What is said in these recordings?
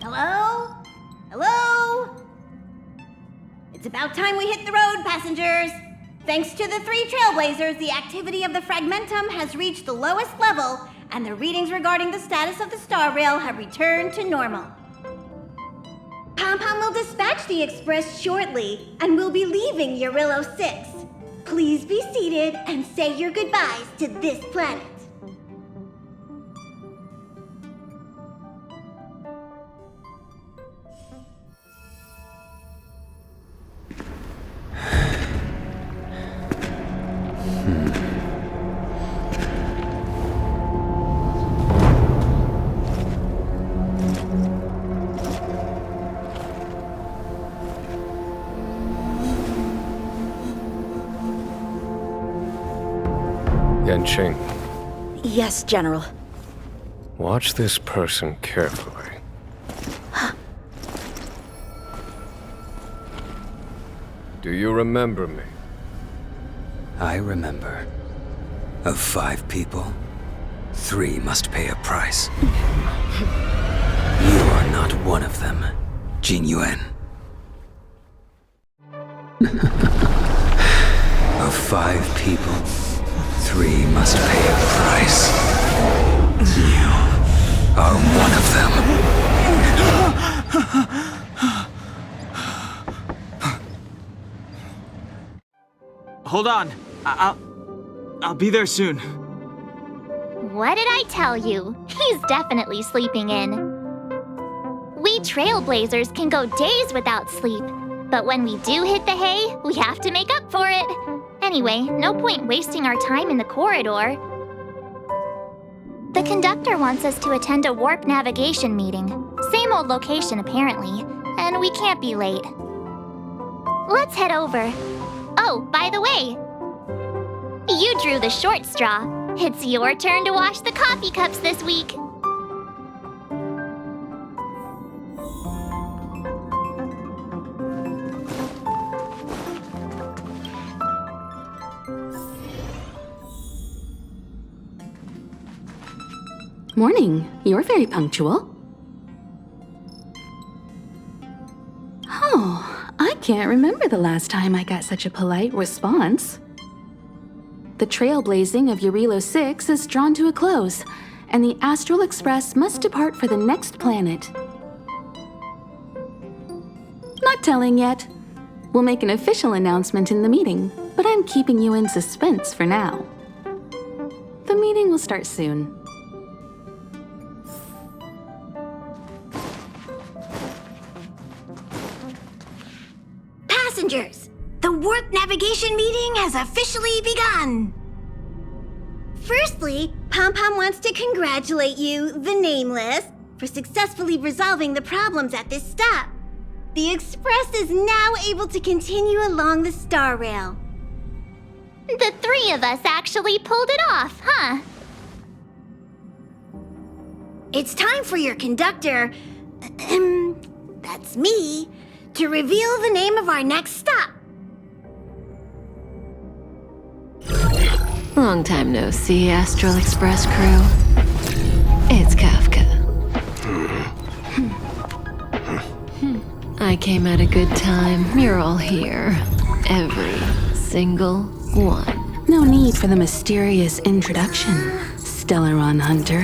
Hello? Hello? It's about time we hit the road, passengers. Thanks to the 3 trailblazers, the activity of the fragmentum has reached the lowest level, and the readings regarding the status of the star rail have returned to normal. Pom-Pom will dispatch the express shortly, and we'll be leaving Jarilo-VI. Please be seated and say your goodbyes to this planet. Yanqing, Yes, General. watch this person carefully. Do you remember me? I remember. Of 5 people, 3 must pay a price. You are not one of them, Jin Yuan. Of 5 people, 3 must pay a price. You are one of them. Hold on. I'll be there soon. What did I tell you? He's definitely sleeping in. We trailblazers can go days without sleep, but when we do hit the hay, we have to make up for it. Anyway, no point wasting our time in the corridor. The conductor wants us to attend a warp navigation meeting. Same old location, apparently, and we can't be late. Let's head over. Oh, by the way, you drew the short straw. It's your turn to wash the coffee cups this week. Morning. You're very punctual. Oh, I can't remember the last time I got such a polite response. The trailblazing of Jarilo-VI is drawn to a close, and the Astral Express must depart for the next planet. Not telling yet. We'll make an official announcement in the meeting, but I'm keeping you in suspense for now. The meeting will start soon. Passengers, the warp navigation meeting has officially begun. Firstly, Pom-Pom wants to congratulate you, the Nameless, for successfully resolving the problems at this stop. The Express is now able to continue along the star rail. The 3 of us actually pulled it off, huh? It's time for your conductor, that's me, to reveal the name of our next stop. Long time no see, Astral Express crew. It's Kafka. I came at a good time. You're all here. Every single one. No need for the mysterious introduction, Stellaron Hunter.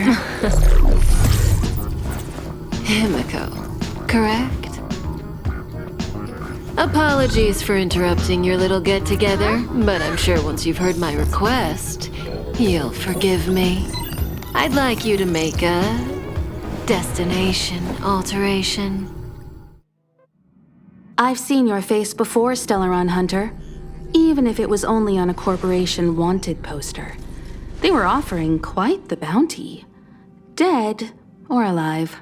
Himiko, correct? Apologies for interrupting your little get-together, but I'm sure once you've heard my request, you'll forgive me. I'd like you to make a destination alteration. I've seen your face before, Stellaron Hunter. Even if it was only on a corporation wanted poster. They were offering quite the bounty. Dead or alive.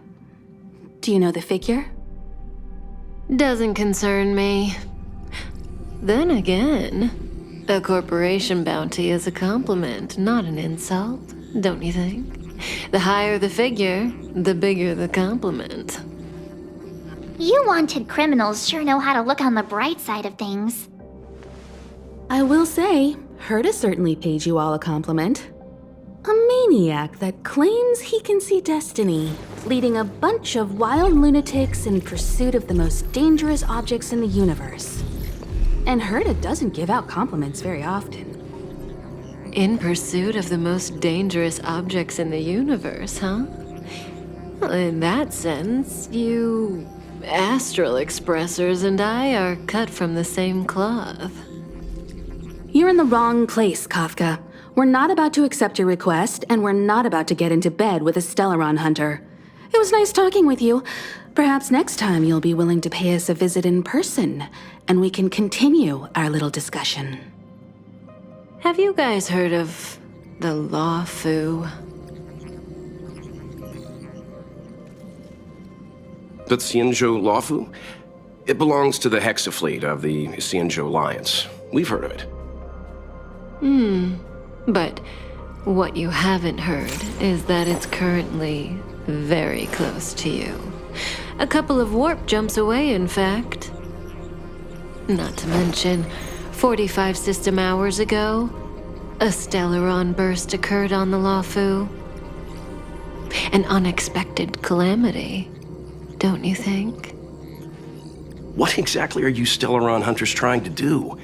Do you know the figure? Doesn't concern me. Then again, a corporation bounty is a compliment, not an insult, don't you think? The higher the figure, the bigger the compliment. You wanted criminals sure know how to look on the bright side of things. I will say, Herta certainly paid you all a compliment. A maniac that claims he can see destiny leading a bunch of wild lunatics in pursuit of the most dangerous objects in the universe. And Herta doesn't give out compliments very often. In pursuit of the most dangerous objects in the universe, huh? Well, in that sense, you astral expressors and I are cut from the same cloth. You're in the wrong place, Kafka. We're not about to accept your request, and we're not about to get into bed with a Stellaron hunter. It was nice talking with you. Perhaps next time you'll be willing to pay us a visit in person, and we can continue our little discussion. Have you guys heard of the Law-Fu? The Xianzhou Lawfu? It belongs to the Hexafleet of the Xianzhou Alliance. We've heard of it. But what you haven't heard is that it's currently very close to you. A couple of warp jumps away, in fact. Not to mention, 45 system hours ago, a Stellaron burst occurred on the Law-Fu. An unexpected calamity, don't you think? What exactly are you Stellaron hunters trying to do?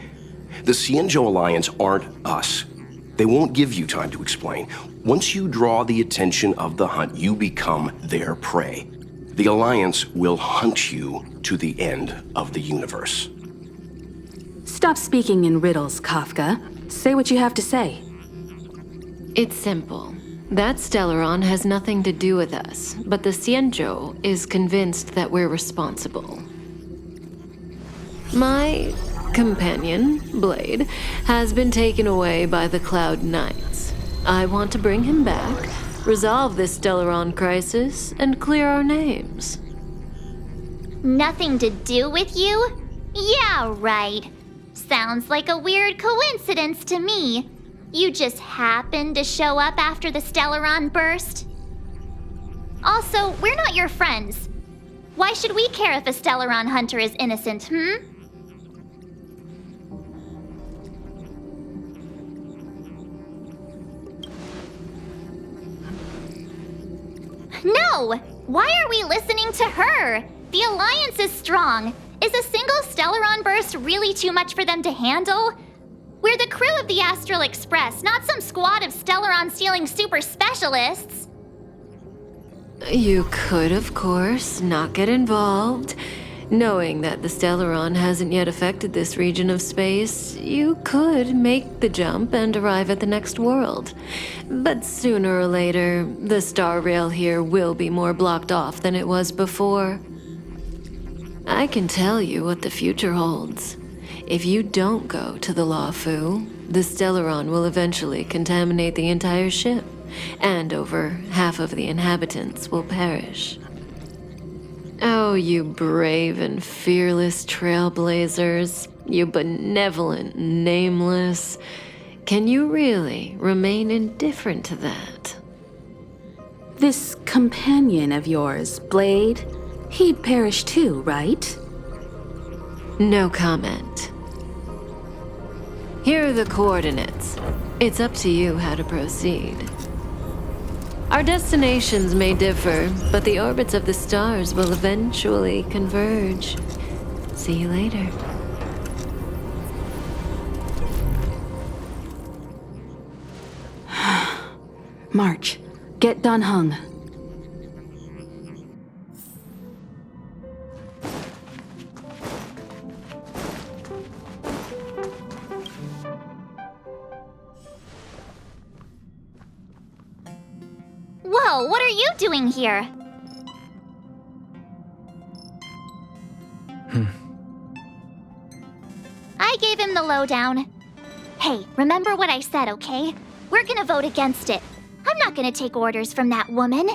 The Xianzhou Alliance aren't us. They won't give you time to explain. Once you draw the attention of the hunt, you become their prey. The Alliance will hunt you to the end of the universe. Stop speaking in riddles, Kafka. Say what you have to say. It's simple. That Stellaron has nothing to do with us, but the Xianzhou is convinced that we're responsible. My companion, Blade, has been taken away by the Cloud Knights. I want to bring him back, resolve this Stellaron crisis, and clear our names. Nothing to do with you? Yeah, right. Sounds like a weird coincidence to me. You just happened to show up after the Stellaron burst? Also, we're not your friends. Why should we care if a Stellaron hunter is innocent, No! Why are we listening to her? The Alliance is strong. Is a single Stellaron burst really too much for them to handle? We're the crew of the Astral Express, not some squad of Stellaron-stealing super specialists. You could, of course, not get involved. Knowing that the Stellaron hasn't yet affected this region of space, you could make the jump and arrive at the next world. But sooner or later, the star rail here will be more blocked off than it was before. I can tell you what the future holds. If you don't go to the Law-Fu, the Stellaron will eventually contaminate the entire ship, and over half of the inhabitants will perish. Oh, you brave and fearless trailblazers, you benevolent nameless. Can you really remain indifferent to that? This companion of yours, Blade, he'd perish too, right? No comment. Here are the coordinates. It's up to you how to proceed. Our destinations may differ, but the orbits of the stars will eventually converge. See you later. March, get Dan Heng. Whoa, what are you doing here? I gave him the lowdown. Hey, remember what I said, okay? We're gonna vote against it. I'm not gonna take orders from that woman.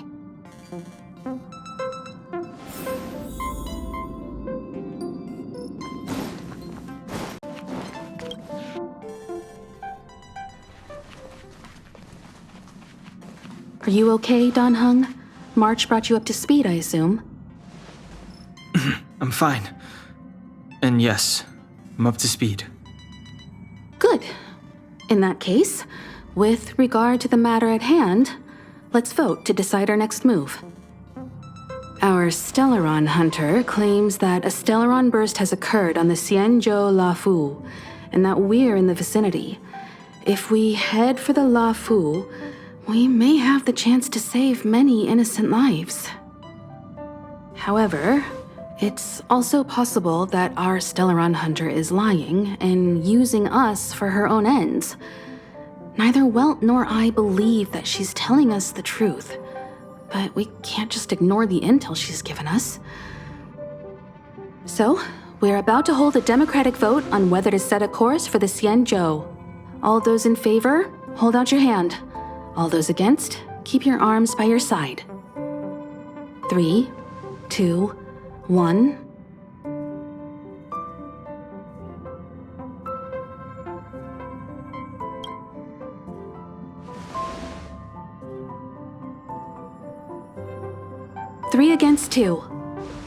Are you okay, Dan Heng? March brought you up to speed, I assume. I'm fine. And yes, I'm up to speed. Good. In that case, with regard to the matter at hand, let's vote to decide our next move. Our Stellaron hunter claims that a Stellaron burst has occurred on the Xianzhou-La-Fu, and that we're in the vicinity. If we head for the La-Fu, we may have the chance to save many innocent lives. However, it's also possible that our Stellaron hunter is lying and using us for her own ends. Neither Welt nor I believe that she's telling us the truth, but we can't just ignore the intel she's given us. So, we're about to hold a democratic vote on whether to set a course for the Xianzhou. All those in favor, hold out your hand. All those against, keep your arms by your side. 3, 2, 1. Three against 2.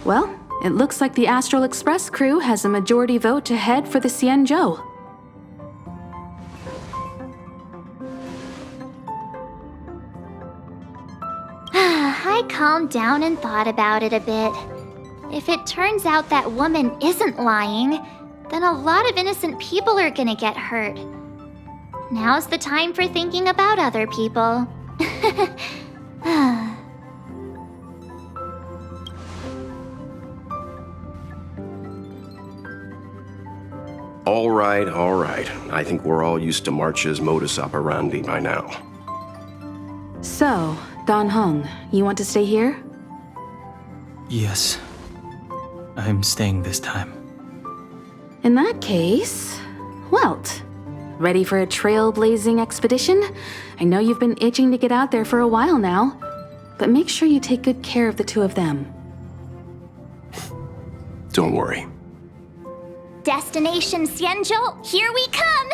Well, it looks like the Astral Express crew has a majority vote to head for the Xianzhou. I calmed down and thought about it a bit. If it turns out that woman isn't lying, then a lot of innocent people are gonna get hurt. Now's the time for thinking about other people. All right, all right. I think we're all used to March's modus operandi by now. So, Dan Heng, you want to stay here? Yes. I'm staying this time. In that case, Welt, ready for a trailblazing expedition? I know you've been itching to get out there for a while now, but make sure you take good care of the two of them. Don't worry. Destination Xianzhou, here we come!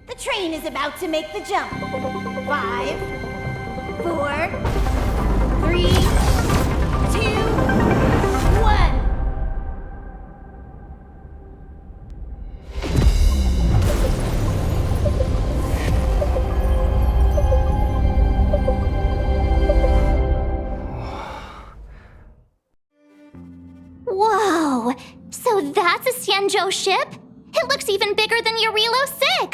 The train is about to make the jump. 5, 4, 3, 2, 1. Whoa! So that's a Xianzhou ship? It looks even bigger than Jarilo-VI!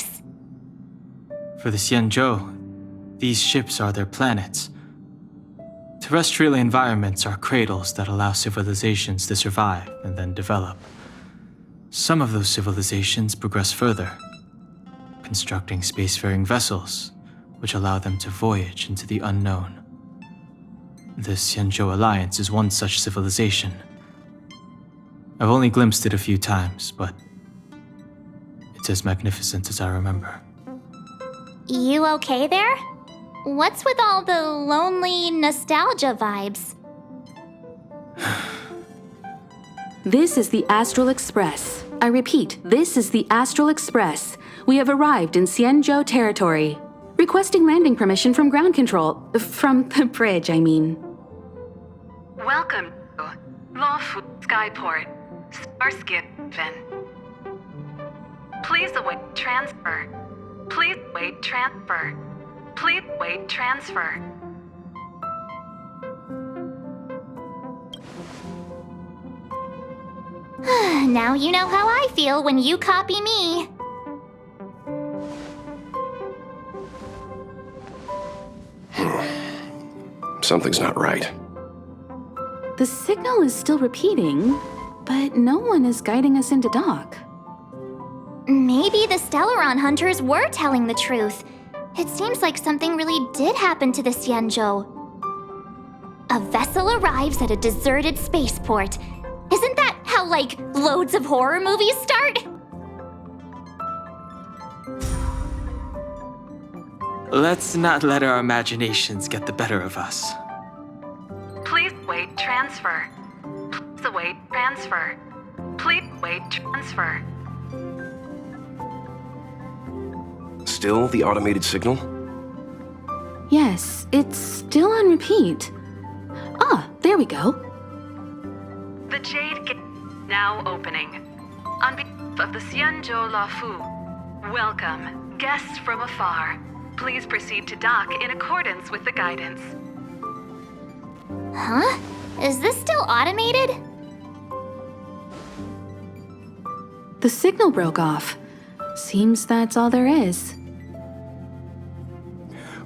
For the Xianzhou, these ships are their planets. Terrestrial environments are cradles that allow civilizations to survive and then develop. Some of those civilizations progress further, constructing spacefaring vessels, which allow them to voyage into the unknown. The Xianzhou Alliance is one such civilization. I've only glimpsed it a few times, but it's as magnificent as I remember. You okay there? What's with all the lonely nostalgia vibes? This is the Astral Express. I repeat, this is the Astral Express. We have arrived in Xianzhou territory. Requesting landing permission from ground control. From the bridge, I mean. Welcome to Lawful Skyport, Starskin. Please await transfer. Please wait transfer. Please wait transfer. Now you know how I feel when you copy me. Something's not right. The signal is still repeating, but no one is guiding us into dock. Maybe the Stellaron hunters were telling the truth. It seems like something really did happen to the Xianzhou. A vessel arrives at a deserted spaceport. Isn't that how, like, loads of horror movies start? Let's not let our imaginations get the better of us. Please wait transfer. Please await transfer. Please wait transfer. Still the automated signal? Yes, it's still on repeat. Ah, there we go. The Jade Gate now opening. On behalf of the Xianzhou-La-Fu, welcome, guests from afar. Please proceed to dock in accordance with the guidance. Huh? Is this still automated? The signal broke off. Seems that's all there is.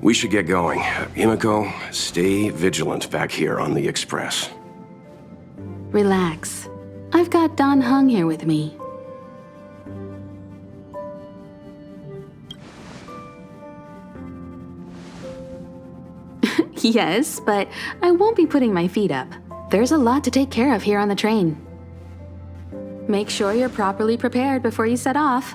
We should get going. Himiko, stay vigilant back here on the Express. Relax. I've got Don Hung here with me. Yes, but I won't be putting my feet up. There's a lot to take care of here on the train. Make sure you're properly prepared before you set off.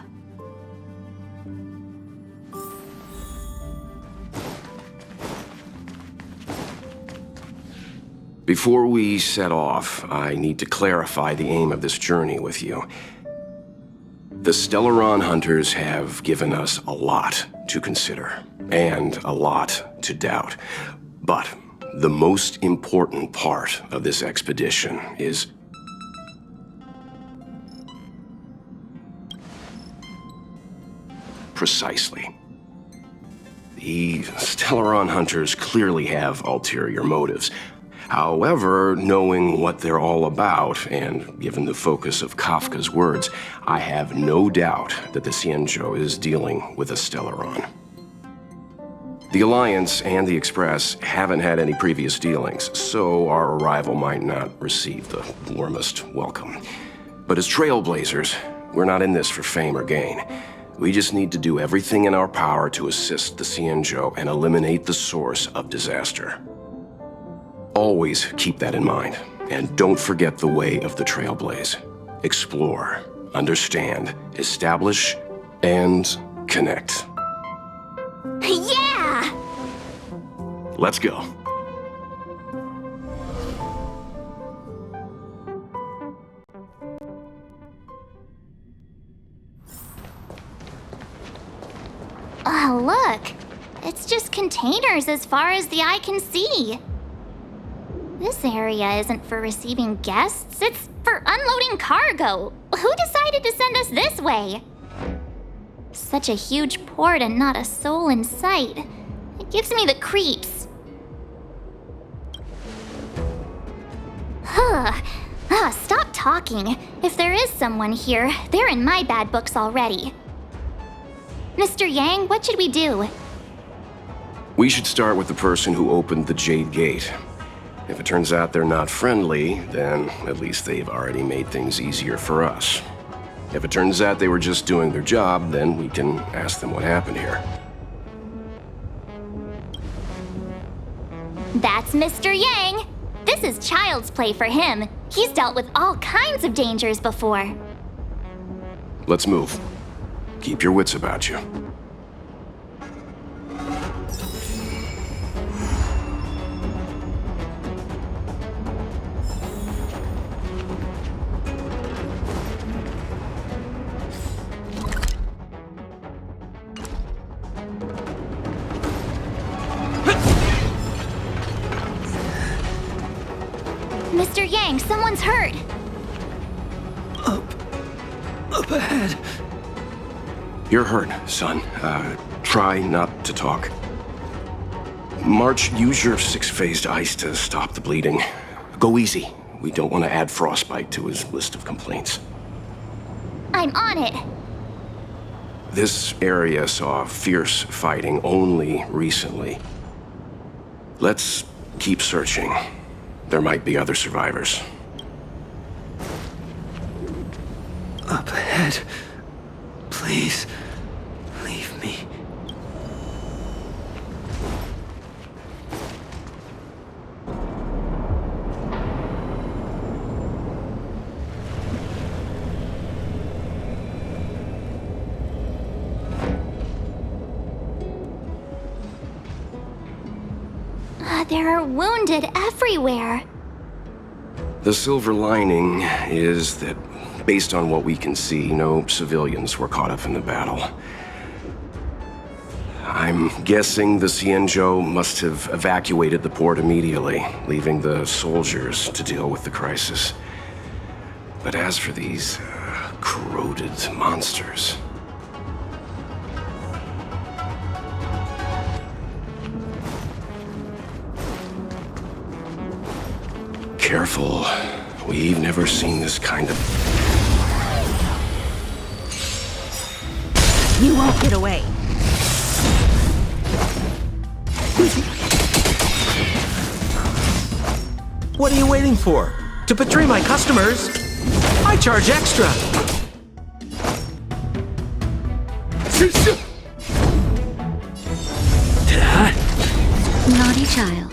Before we set off, I need to clarify the aim of this journey with you. The Stellaron hunters have given us a lot to consider, and a lot to doubt. But the most important part of this expedition is precisely. The Stellaron hunters clearly have ulterior motives. However, knowing what they're all about, and given the focus of Kafka's words, I have no doubt that the Xianzhou is dealing with a Stellaron. The Alliance and the Express haven't had any previous dealings, so our arrival might not receive the warmest welcome. But as trailblazers, we're not in this for fame or gain. We just need to do everything in our power to assist the Xianzhou and eliminate the source of disaster. Always keep that in mind, and don't forget the way of the Trailblaze. Explore, understand, establish, and connect. Yeah! Let's go. Oh, look! It's just containers as far as the eye can see. This area isn't for receiving guests, it's for unloading cargo. Who decided to send us this way? Such a huge port and not a soul in sight. It gives me the creeps. Stop talking. If there is someone here, they're in my bad books already. Mr. Yang, what should we do? We should start with the person who opened the Jade Gate. If it turns out they're not friendly, then at least they've already made things easier for us. If it turns out they were just doing their job, then we can ask them what happened here. That's Mr. Yang. This is child's play for him. He's dealt with all kinds of dangers before. Let's move. Keep your wits about you. Mr. Yang, someone's hurt. Up ahead. You're hurt, son. Try not to talk. March, use your 6-phased ice to stop the bleeding. Go easy. We don't want to add frostbite to his list of complaints. I'm on it. This area saw fierce fighting only recently. Let's keep searching. There might be other survivors. Up ahead. Please, leave me. There are wounded everywhere. The silver lining is that, based on what we can see, no civilians were caught up in the battle. I'm guessing the Xianzhou must have evacuated the port immediately, leaving the soldiers to deal with the crisis. But as for these corroded monsters... Careful. We've never seen this kind of... You won't get away. What are you waiting for? To betray my customers? I charge extra. Naughty child.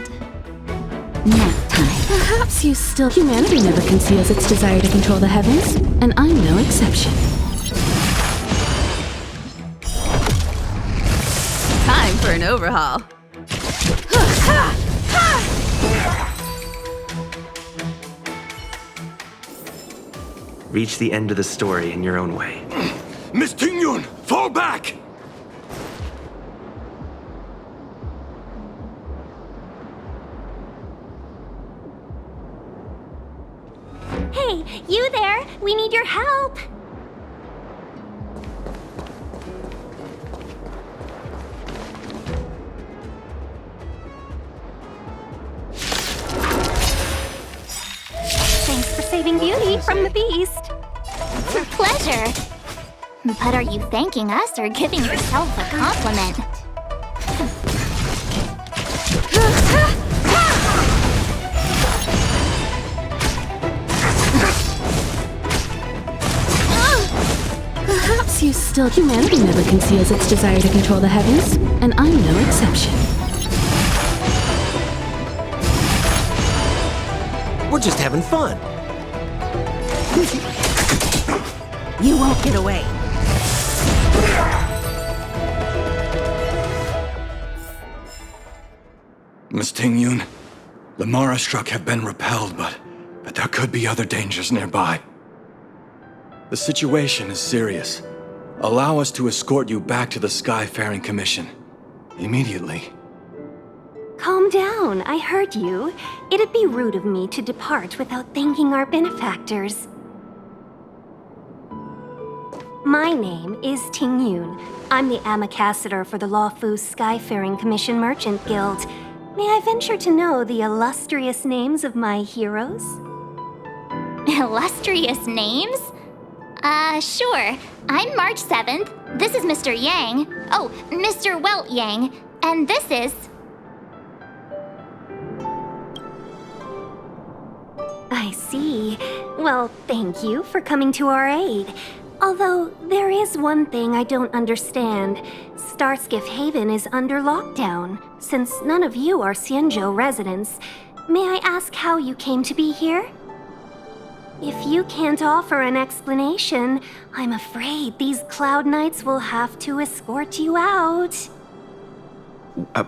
Nap time. Perhaps you still... Humanity never conceals its desire to control the heavens, and I'm no exception. Time for an overhaul. Reach the end of the story in your own way. Miss Tingyun, fall back! Hey, you there! We need your help! Thanks for saving Beauty from the beast. Pleasure. But are you thanking us or giving yourself a compliment? Perhaps you still... Humanity never conceals its desire to control the heavens, and I'm no exception. We're just having fun. You won't get away. Miss Tingyun, the Mara struck have been repelled, but there could be other dangers nearby. The situation is serious. Allow us to escort you back to the Skyfaring Commission. Immediately. Calm down, I heard you. It'd be rude of me to depart without thanking our benefactors. My name is Tingyun. I'm the ambassador for the Lawfu Skyfaring Commission Merchant Guild. May I venture to know the illustrious names of my heroes? Illustrious names? Sure. I'm March 7th. This is Mr. Yang. Oh, Mr. Welt Yang. And this is... I see. Well, thank you for coming to our aid. Although, there is one thing I don't understand. Starskiff Haven is under lockdown. Since none of you are Xianzhou residents, may I ask how you came to be here? If you can't offer an explanation, I'm afraid these Cloud Knights will have to escort you out.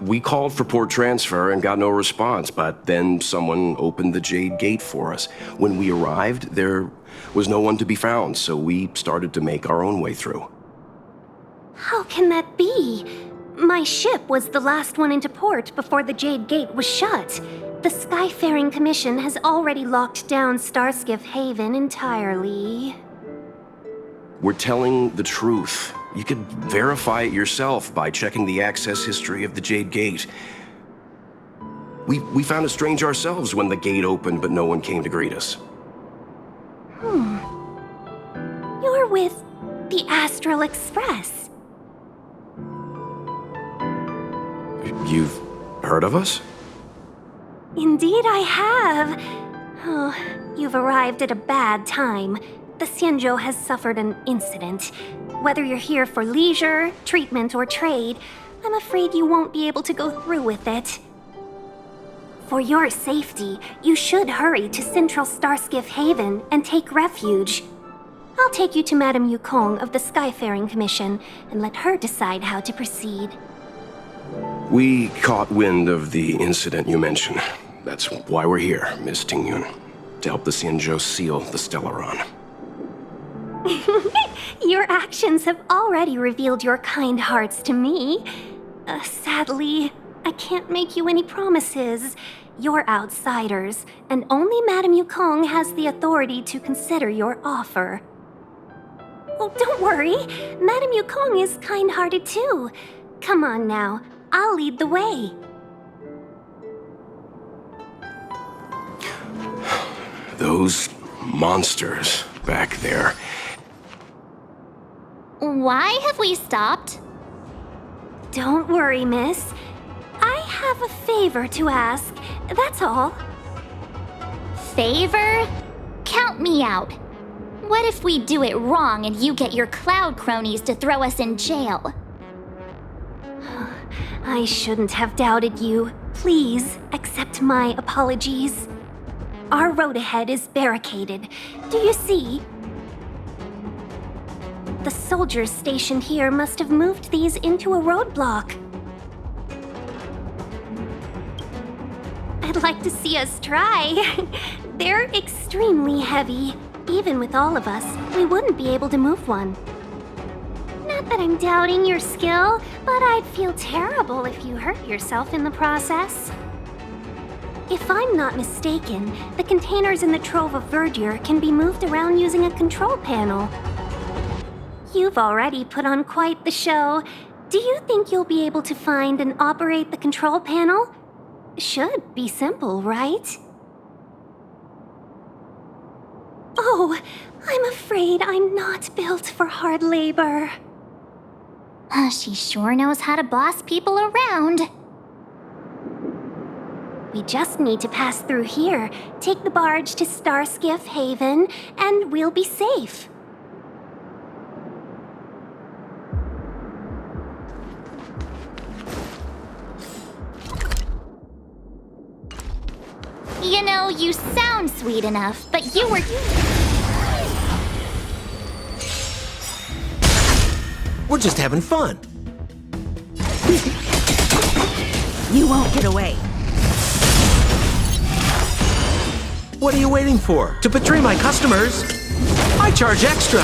We called for port transfer and got no response, but then someone opened the Jade Gate for us. When we arrived, there was no one to be found, so we started to make our own way through. How can that be? My ship was the last one into port before the Jade Gate was shut. The Skyfaring Commission has already locked down Starskiff Haven entirely. We're telling the truth. You could verify it yourself by checking the access history of the Jade Gate. We found it strange ourselves when the gate opened, but no one came to greet us. You're with the Astral Express. You've heard of us? Indeed I have. Oh, you've arrived at a bad time. The Xianzhou has suffered an incident. Whether you're here for leisure, treatment, or trade, I'm afraid you won't be able to go through with it. For your safety, you should hurry to Central Starskiff Haven and take refuge. I'll take you to Madame Yukong of the Skyfaring Commission and let her decide how to proceed. We caught wind of the incident you mentioned. That's why we're here, Miss Tingyun. To help the Xianzhou seal the Stellaron. Your actions have already revealed your kind hearts to me. Sadly, I can't make you any promises. You're outsiders, and only Madame Yukong has the authority to consider your offer. Oh, don't worry. Madame Yukong is kind-hearted too. Come on now, I'll lead the way. Those monsters back there. Why have we stopped? Don't worry, miss. I have a favor to ask, that's all. Favor? Count me out. What if we do it wrong and you get your cloud cronies to throw us in jail? I shouldn't have doubted you. Please accept my apologies. Our road ahead is barricaded. Do you see? The soldiers stationed here must have moved these into a roadblock. I'd like to see us try. They're extremely heavy. Even with all of us, we wouldn't be able to move one. Not that I'm doubting your skill, but I'd feel terrible if you hurt yourself in the process. If I'm not mistaken, the containers in the Trove of Verdure can be moved around using a control panel. You've already put on quite the show. Do you think you'll be able to find and operate the control panel? Should be simple, right? Oh, I'm afraid I'm not built for hard labor. She sure knows how to boss people around. We just need to pass through here, take the barge to Starskiff Haven, and we'll be safe. You know, you sound sweet enough, but you were... We're just having fun. You won't get away. What are you waiting for? To betray my customers? I charge extra.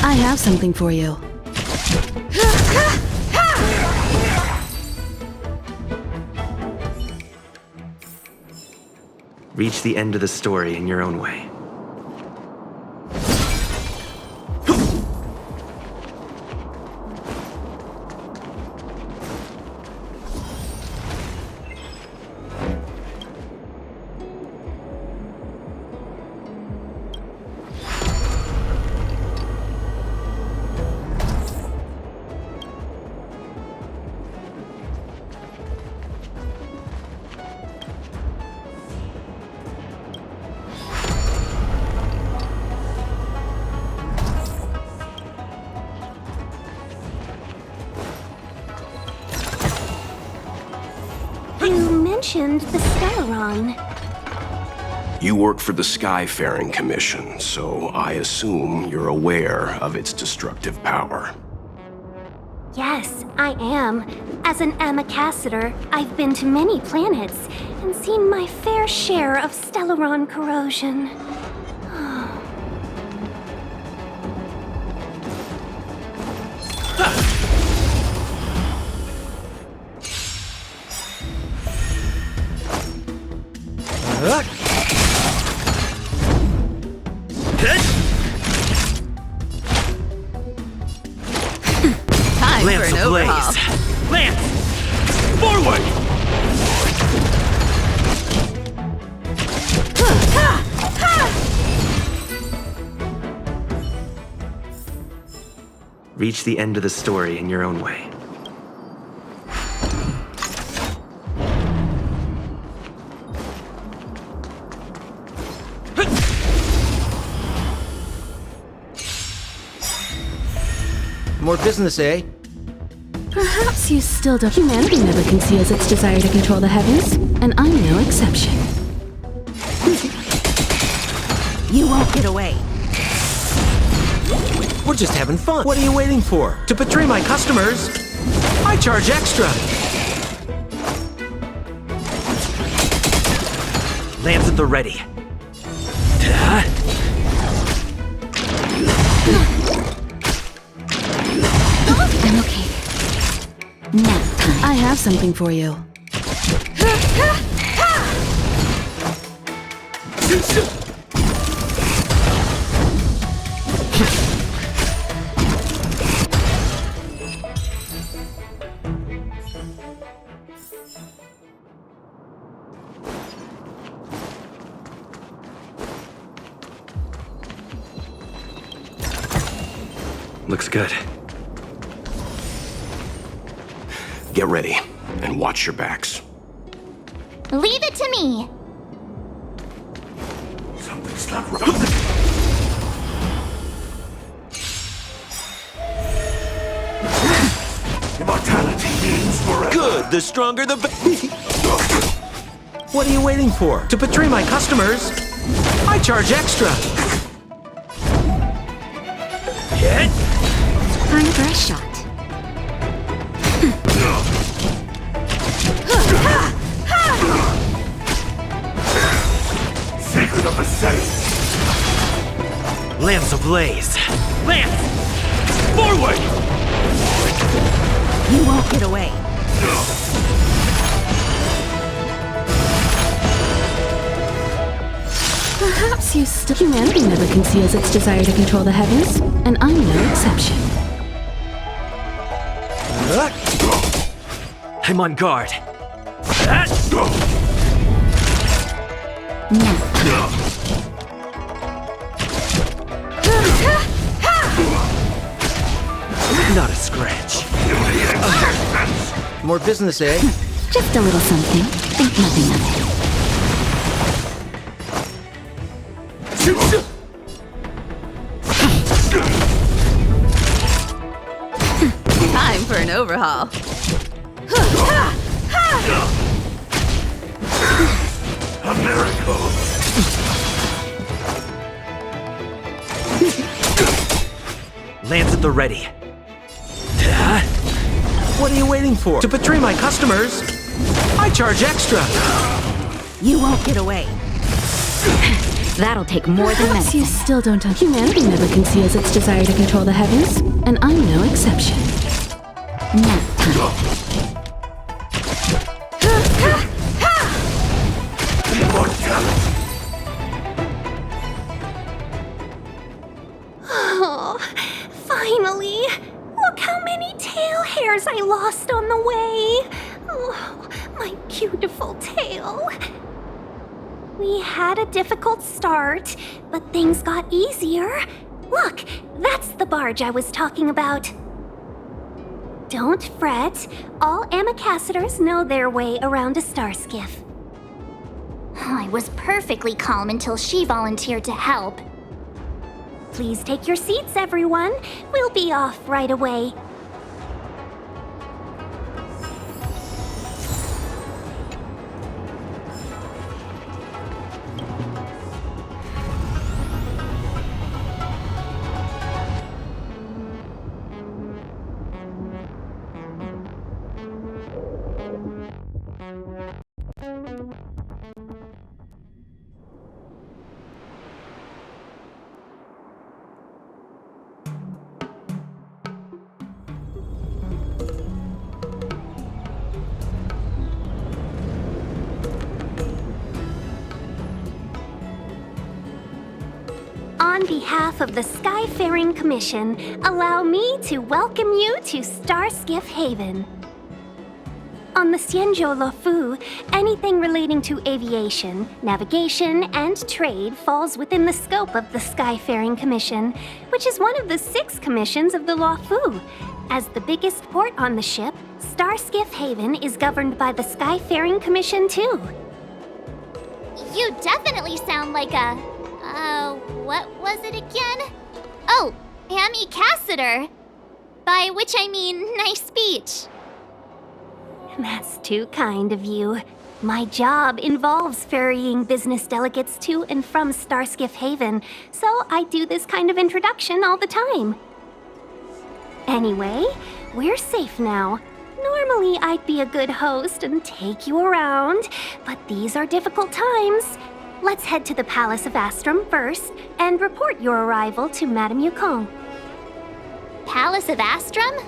I have something for you. Reach the end of the story in your own way. You mentioned the Stellaron. You work for the Skyfaring Commission, so I assume you're aware of its destructive power. Yes, I am. As an Amicassator, I've been to many planets and seen my fair share of Stellaron corrosion. Time Lance for an overhaul. ablaze. Lance! Forward! Reach the end of the story in your own way. More business, eh? Perhaps you still don't. Humanity never conceals its desire to control the heavens, and I'm no exception. You won't get away. We're just having fun. What are you waiting for? To betray my customers? I charge extra. Lance at the ready. I'm okay. Nap time. I have something for you. Looks good. Get ready, and watch your backs. Leave it to me. Something's not right. Immortality means forever. Good, the stronger the What are you waiting for? To betray my customers, I charge extra. Hit. Time for a shot. Secret of the saints. Lance ablaze. Lance! Forward! You won't get away. Perhaps you still... Humanity never conceals its desire to control the heavens, and I'm no exception. I'm on guard. Not a scratch. More business, eh? Just a little something. Think nothing of it. Time for an overhaul. A miracle. Lance at the ready. What are you waiting for? To betray my customers, I charge extra. You won't get away. That'll take more than Perhaps medicine. you still don't... Humanity never conceals its desire to control the heavens, and I'm no exception. Nap time. Oh, finally! Look how many tail hairs I lost on the way! Oh, my beautiful tail. We had a difficult start, but things got easier. Look, that's the barge I was talking about. Don't fret. All Amicacetors know their way around a star skiff. I was perfectly calm until she volunteered to help. Please take your seats, everyone. We'll be off right away. On behalf of the Skyfaring Commission, allow me to welcome you to Starskiff Haven. On the Xianzhou-La-Fu, anything relating to aviation, navigation, and trade falls within the scope of the Skyfaring Commission, which is one of the 6 commissions of the La-Fu. As the biggest port on the ship, Starskiff Haven is governed by the Skyfaring Commission too. You definitely sound like a... what was it again? Oh, Amicaciter. By which I mean nice speech. That's too kind of you. My job involves ferrying business delegates to and from Starskiff Haven, so I do this kind of introduction all the time. Anyway, we're safe now. Normally, I'd be a good host and take you around, but these are difficult times. Let's head to the Palace of Astrum first and report your arrival to Madame Yukong. Palace of Astrum?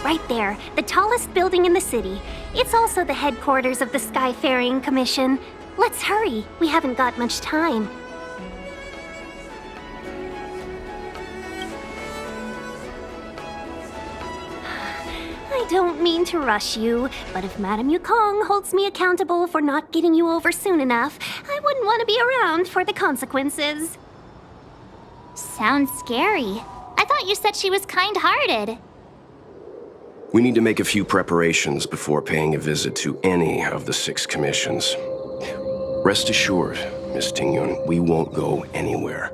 Right there, the tallest building in the city. It's also the headquarters of the Skyfaring Commission. Let's hurry, we haven't got much time. I don't mean to rush you, but if Madame Yukong holds me accountable for not getting you over soon enough, I wouldn't want to be around for the consequences. Sounds scary. I thought you said she was kind-hearted. We need to make a few preparations before paying a visit to any of the 6 commissions. Rest assured, Miss Tingyun, we won't go anywhere.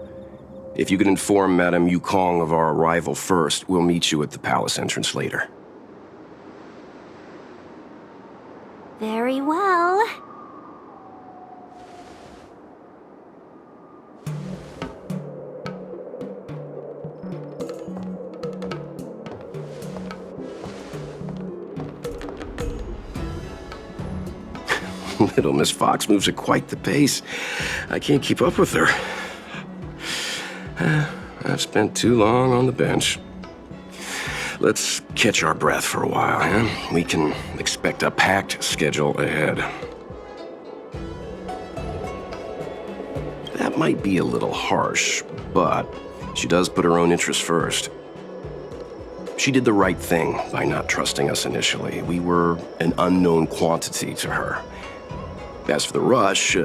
If you could inform Madame Yukong of our arrival first, we'll meet you at the palace entrance later. Very well. Little Miss Fox moves at quite the pace. I can't keep up with her. I've spent too long on the bench. Let's catch our breath for a while, huh? We can expect a packed schedule ahead. That might be a little harsh, but she does put her own interests first. She did the right thing by not trusting us initially. We were an unknown quantity to her. As for the rush,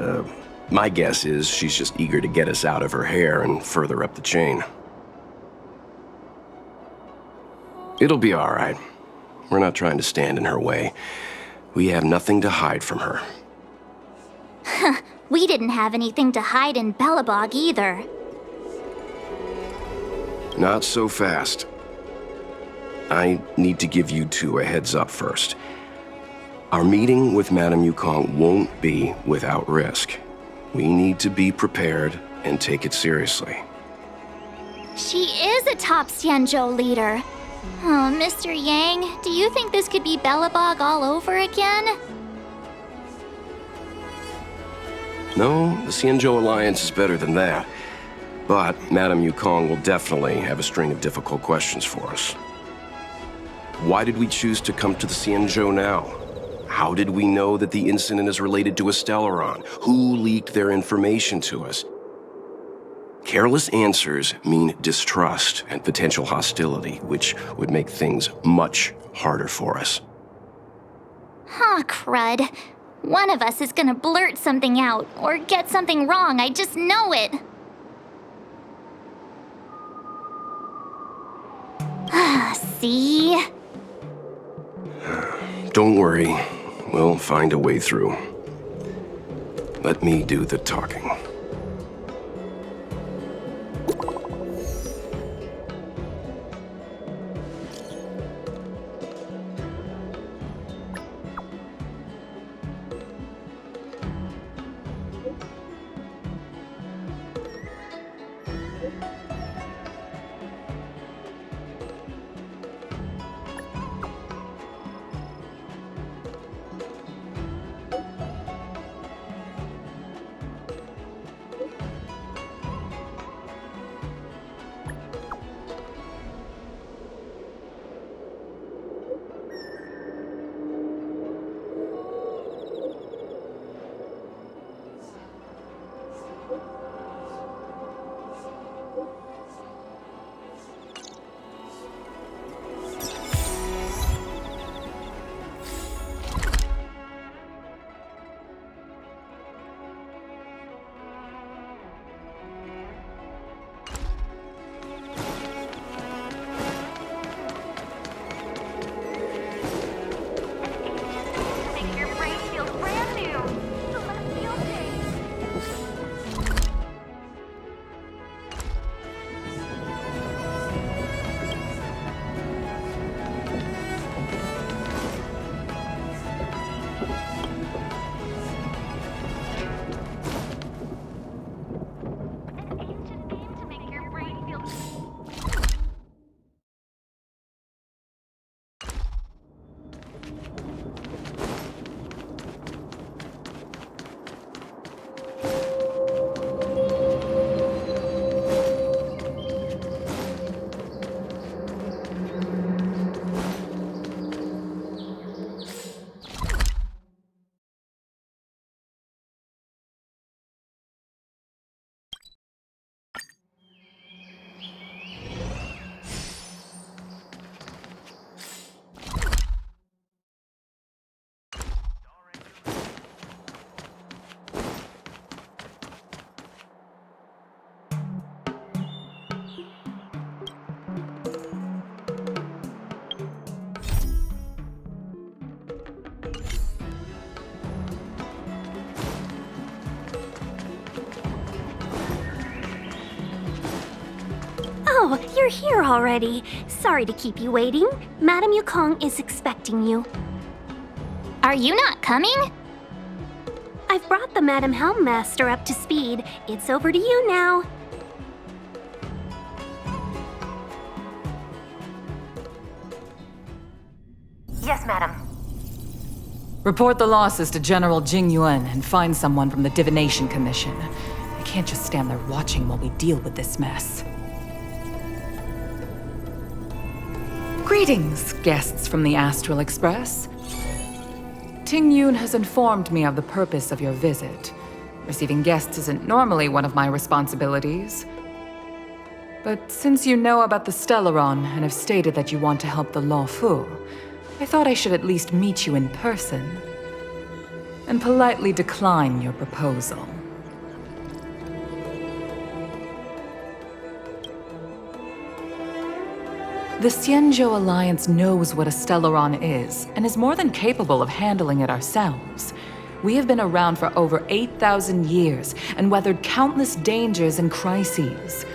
my guess is she's just eager to get us out of her hair and further up the chain. It'll be all right. We're not trying to stand in her way. We have nothing to hide from her. We didn't have anything to hide in Belobog either. Not so fast. I need to give you 2 a heads up first. Our meeting with Madame Yukong won't be without risk. We need to be prepared and take it seriously. She is a top Xianzhou leader. Oh, Mr. Yang, do you think this could be Belobog all over again? No, the Xianzhou Alliance is better than that. But Madame Yukong will definitely have a string of difficult questions for us. Why did we choose to come to the Xianzhou now? How did we know that the incident is related to a Stellaron? Who leaked their information to us? Careless answers mean distrust and potential hostility, which would make things much harder for us. Aw, crud. One of us is gonna blurt something out, or get something wrong, I just know it. See? Don't worry. We'll find a way through. Let me do the talking. Oh, you're here already. Sorry to keep you waiting. Madame Yukong is expecting you. Are you not coming? I've brought the Madame Helmmaster up to speed. It's over to you now. Yes, madam. Report the losses to General Jing Yuan and find someone from the Divination Commission. I can't just stand there watching while we deal with this mess. Greetings, guests from the Astral Express. Ting Yun has informed me of the purpose of your visit. Receiving guests isn't normally one of my responsibilities. But since you know about the Stellaron and have stated that you want to help the Law Fu, I thought I should at least meet you in person and politely decline your proposal. The Xianzhou Alliance knows what a Stellaron is and is more than capable of handling it ourselves. We have been around for over 8,000 years and weathered countless dangers and crises.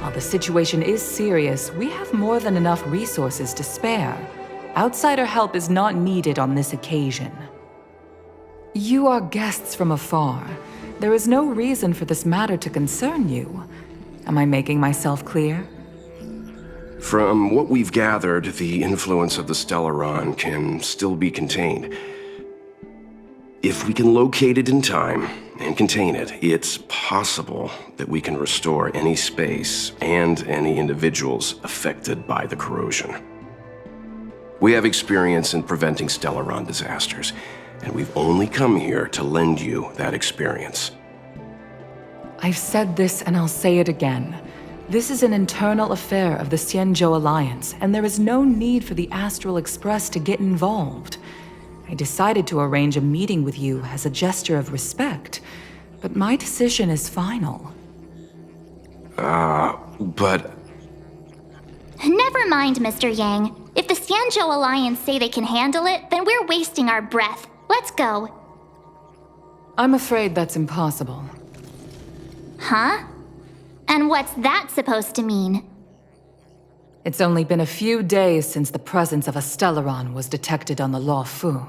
While the situation is serious, we have more than enough resources to spare. Outsider help is not needed on this occasion. You are guests from afar. There is no reason for this matter to concern you. Am I making myself clear? From what we've gathered, the influence of the Stellaron can still be contained. If we can locate it in time and contain it, it's possible that we can restore any space and any individuals affected by the corrosion. We have experience in preventing Stellaron disasters, and we've only come here to lend you that experience. I've said this and I'll say it again. This is an internal affair of the Xianzhou Alliance, and there is no need for the Astral Express to get involved. I decided to arrange a meeting with you as a gesture of respect, but my decision is final. But... Never mind, Mr. Yang. If the Xianzhou Alliance say they can handle it, then we're wasting our breath. Let's go. I'm afraid that's impossible. Huh? And what's that supposed to mean? It's only been a few days since the presence of a Stellaron was detected on the Law Fu.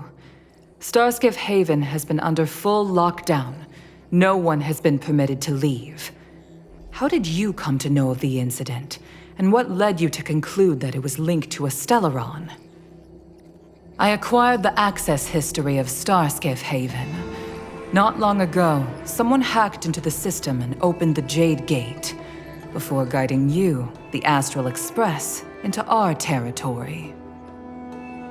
Starskiff Haven has been under full lockdown. No one has been permitted to leave. How did you come to know of the incident? And what led you to conclude that it was linked to a Stellaron? I acquired the access history of Starskiff Haven. Not long ago, someone hacked into the system and opened the Jade Gate, before guiding you, the Astral Express, into our territory.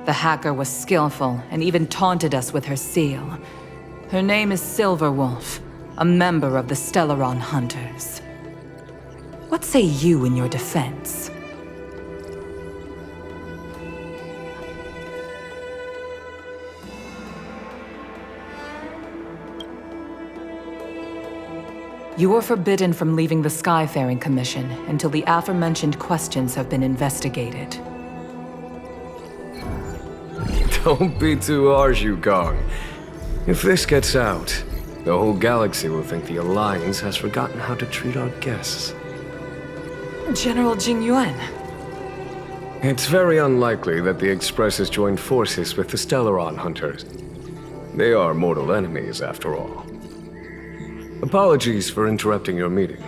The hacker was skillful and even taunted us with her seal. Her name is Silverwolf, a member of the Stellaron Hunters. What say you in your defense? You are forbidden from leaving the Skyfaring Commission until the aforementioned questions have been investigated. Don't be too harsh, Yukong. If this gets out, the whole galaxy will think the Alliance has forgotten how to treat our guests. General Jing Yuan. It's very unlikely that the Express has joined forces with the Stellaron Hunters. They are mortal enemies, after all. Apologies for interrupting your meeting.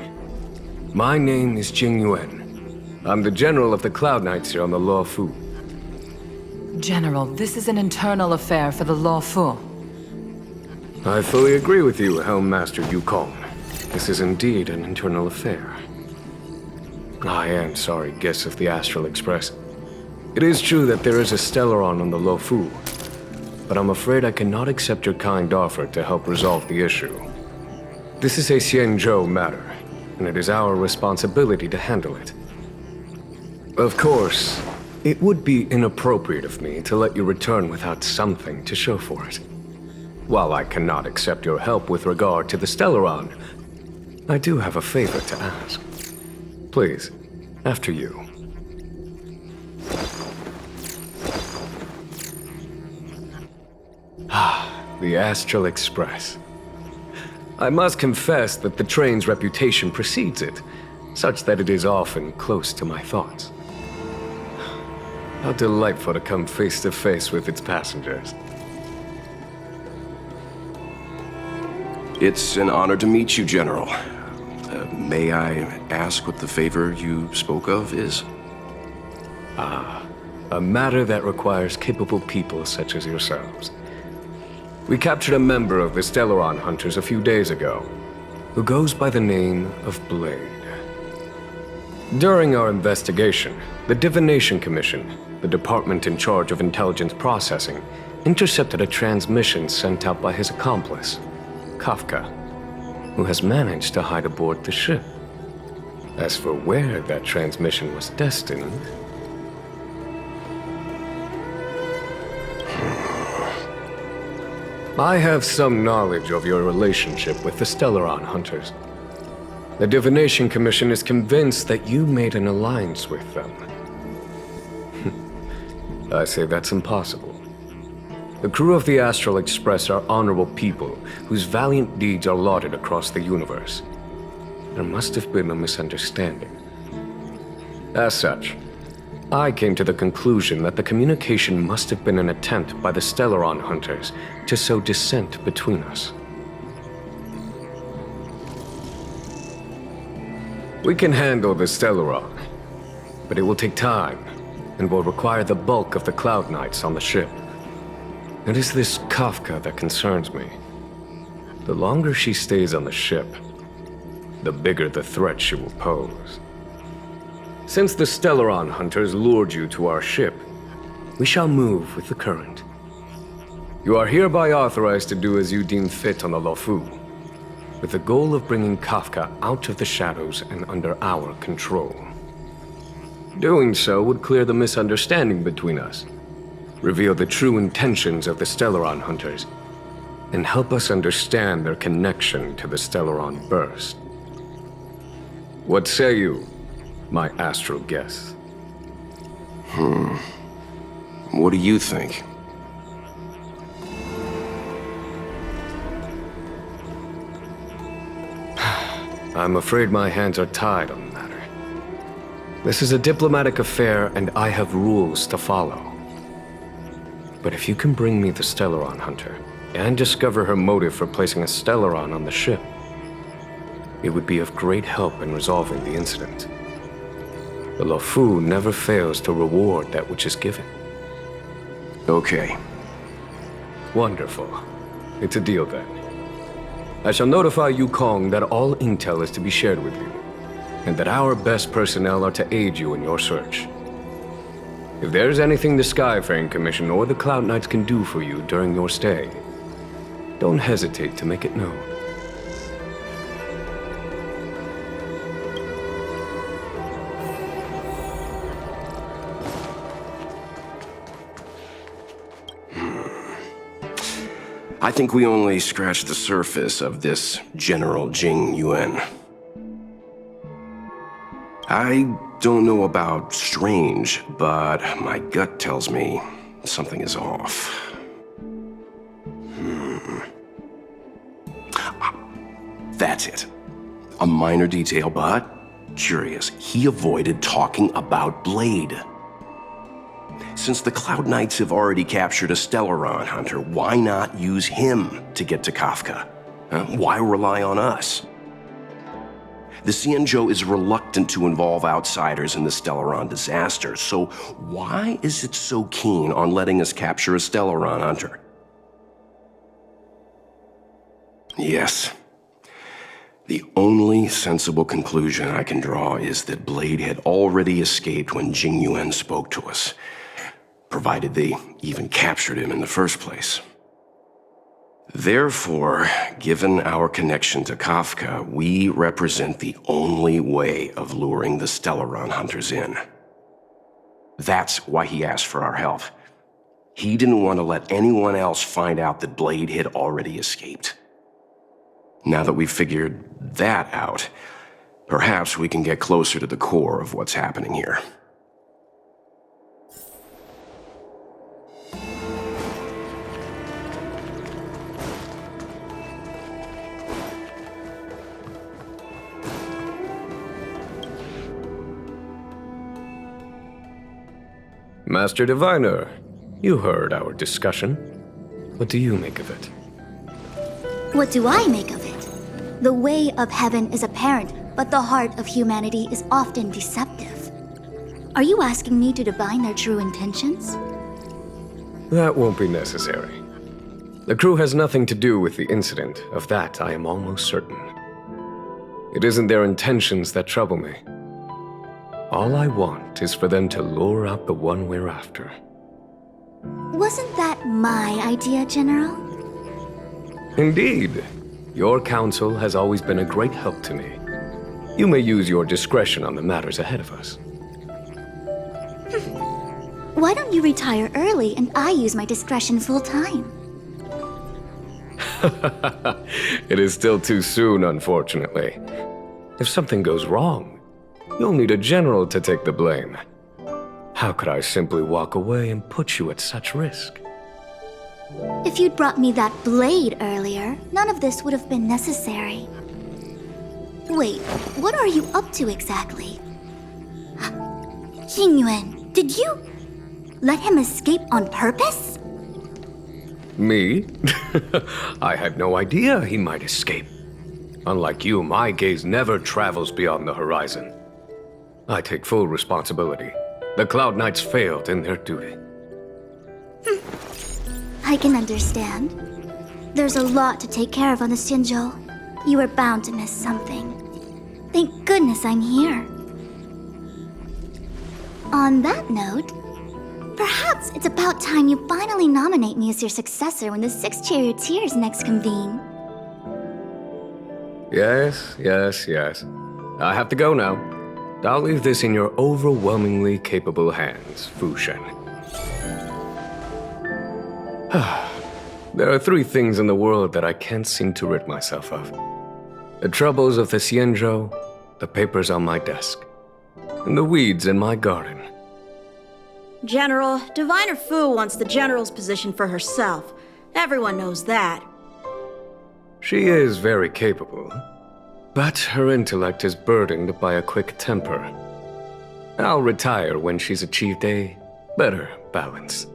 My name is Jing Yuan. I'm the General of the Cloud Knights here on the Law Fu. General, this is an internal affair for the Law Fu. I fully agree with you, Helmmaster Yukong. This is indeed an internal affair. I am sorry, guests of the Astral Express. It is true that there is a Stellaron on the Law Fu, but I'm afraid I cannot accept your kind offer to help resolve the issue. This is a Xianzhou matter, and it is our responsibility to handle it. Of course, it would be inappropriate of me to let you return without something to show for it. While I cannot accept your help with regard to the Stellaron, I do have a favor to ask. Please, after you. The Astral Express. I must confess that the train's reputation precedes it. such that it is often close to my thoughts. How delightful to come face to face with its passengers. It's an honor to meet you, General. May I ask what the favor you spoke of is? A matter that requires capable people such as yourselves. We captured a member of the Stellaron Hunters a few days ago, who goes by the name of Blade. During our investigation, the Divination Commission, the department in charge of intelligence processing, intercepted a transmission sent out by his accomplice, Kafka, who has managed to hide aboard the ship. As for where that transmission was destined... I have some knowledge of your relationship with the Stellaron Hunters. The Divination Commission is convinced that you made an alliance with them. I say that's impossible. The crew of the Astral Express are honorable people whose valiant deeds are lauded across the universe. There must have been a misunderstanding. As such, I came to the conclusion that the communication must have been an attempt by the Stellaron Hunters to sow dissent between us. We can handle the Stellaron, but it will take time and will require the bulk of the Cloud Knights on the ship. It is this Kafka that concerns me. The longer she stays on the ship, the bigger the threat she will pose. Since the Stellaron Hunters lured you to our ship, we shall move with the current. You are hereby authorized to do as you deem fit on the Lofu, with the goal of bringing Kafka out of the shadows and under our control. Doing so would clear the misunderstanding between us, reveal the true intentions of the Stellaron Hunters, and help us understand their connection to the Stellaron Burst. What say you, my astral guests? What do you think? I'm afraid my hands are tied on the matter. This is a diplomatic affair, and I have rules to follow. But if you can bring me the Stellaron Hunter, and discover her motive for placing a Stellaron on the ship, it would be of great help in resolving the incident. The Lofu never fails to reward that which is given. Okay. Wonderful. It's a deal then. I shall notify Yukong that all intel is to be shared with you, and that our best personnel are to aid you in your search. If there's anything the Skyfaring Commission or the Cloud Knights can do for you during your stay, don't hesitate to make it known. I think we only scratched the surface of this General Jing Yuan. I don't know about strange, but my gut tells me something is off. That's it. A minor detail, but curious. He avoided talking about Blade. Since the Cloud Knights have already captured a Stellaron Hunter, why not use him to get to Kafka? Why rely on us? The Xianzhou is reluctant to involve outsiders in the Stellaron disaster, so why is it so keen on letting us capture a Stellaron Hunter? Yes. The only sensible conclusion I can draw is that Blade had already escaped when Jing Yuan spoke to us, provided they even captured him in the first place. Therefore, given our connection to Kafka, we represent the only way of luring the Stellaron Hunters in. That's why he asked for our help. He didn't want to let anyone else find out that Blade had already escaped. Now that we've figured that out, perhaps we can get closer to the core of what's happening here. Master Diviner, you heard our discussion. What do you make of it? What do I make of it? The way of heaven is apparent, but the heart of humanity is often deceptive. Are you asking me to divine their true intentions? That won't be necessary. The crew has nothing to do with the incident. Of that, I am almost certain. It isn't their intentions that trouble me. All I want is for them to lure out the one we're after. Wasn't that my idea, General? Indeed. Your counsel has always been a great help to me. You may use your discretion on the matters ahead of us. Why don't you retire early and I use my discretion full time? It is still too soon, unfortunately. If something goes wrong, you'll need a general to take the blame. How could I simply walk away and put you at such risk? If you'd brought me that blade earlier, none of this would have been necessary. Wait, what are you up to exactly? Xingyuan, did you let him escape on purpose? Me? I had no idea he might escape. Unlike you, my gaze never travels beyond the horizon. I take full responsibility. The Cloud Knights failed in their duty. I can understand. There's a lot to take care of on the Xinzhou. You were bound to miss something. Thank goodness I'm here. On that note, perhaps it's about time you finally nominate me as your successor when the 6 charioteers next convene. Yes. I have to go now. I'll leave this in your overwhelmingly capable hands, Fu Shen. There are 3 things in the world that I can't seem to rid myself of. The troubles of the Xianzhou, the papers on my desk, and the weeds in my garden. General, Diviner Fu wants the General's position for herself. Everyone knows that. She is very capable, but her intellect is burdened by a quick temper. I'll retire when she's achieved a better balance.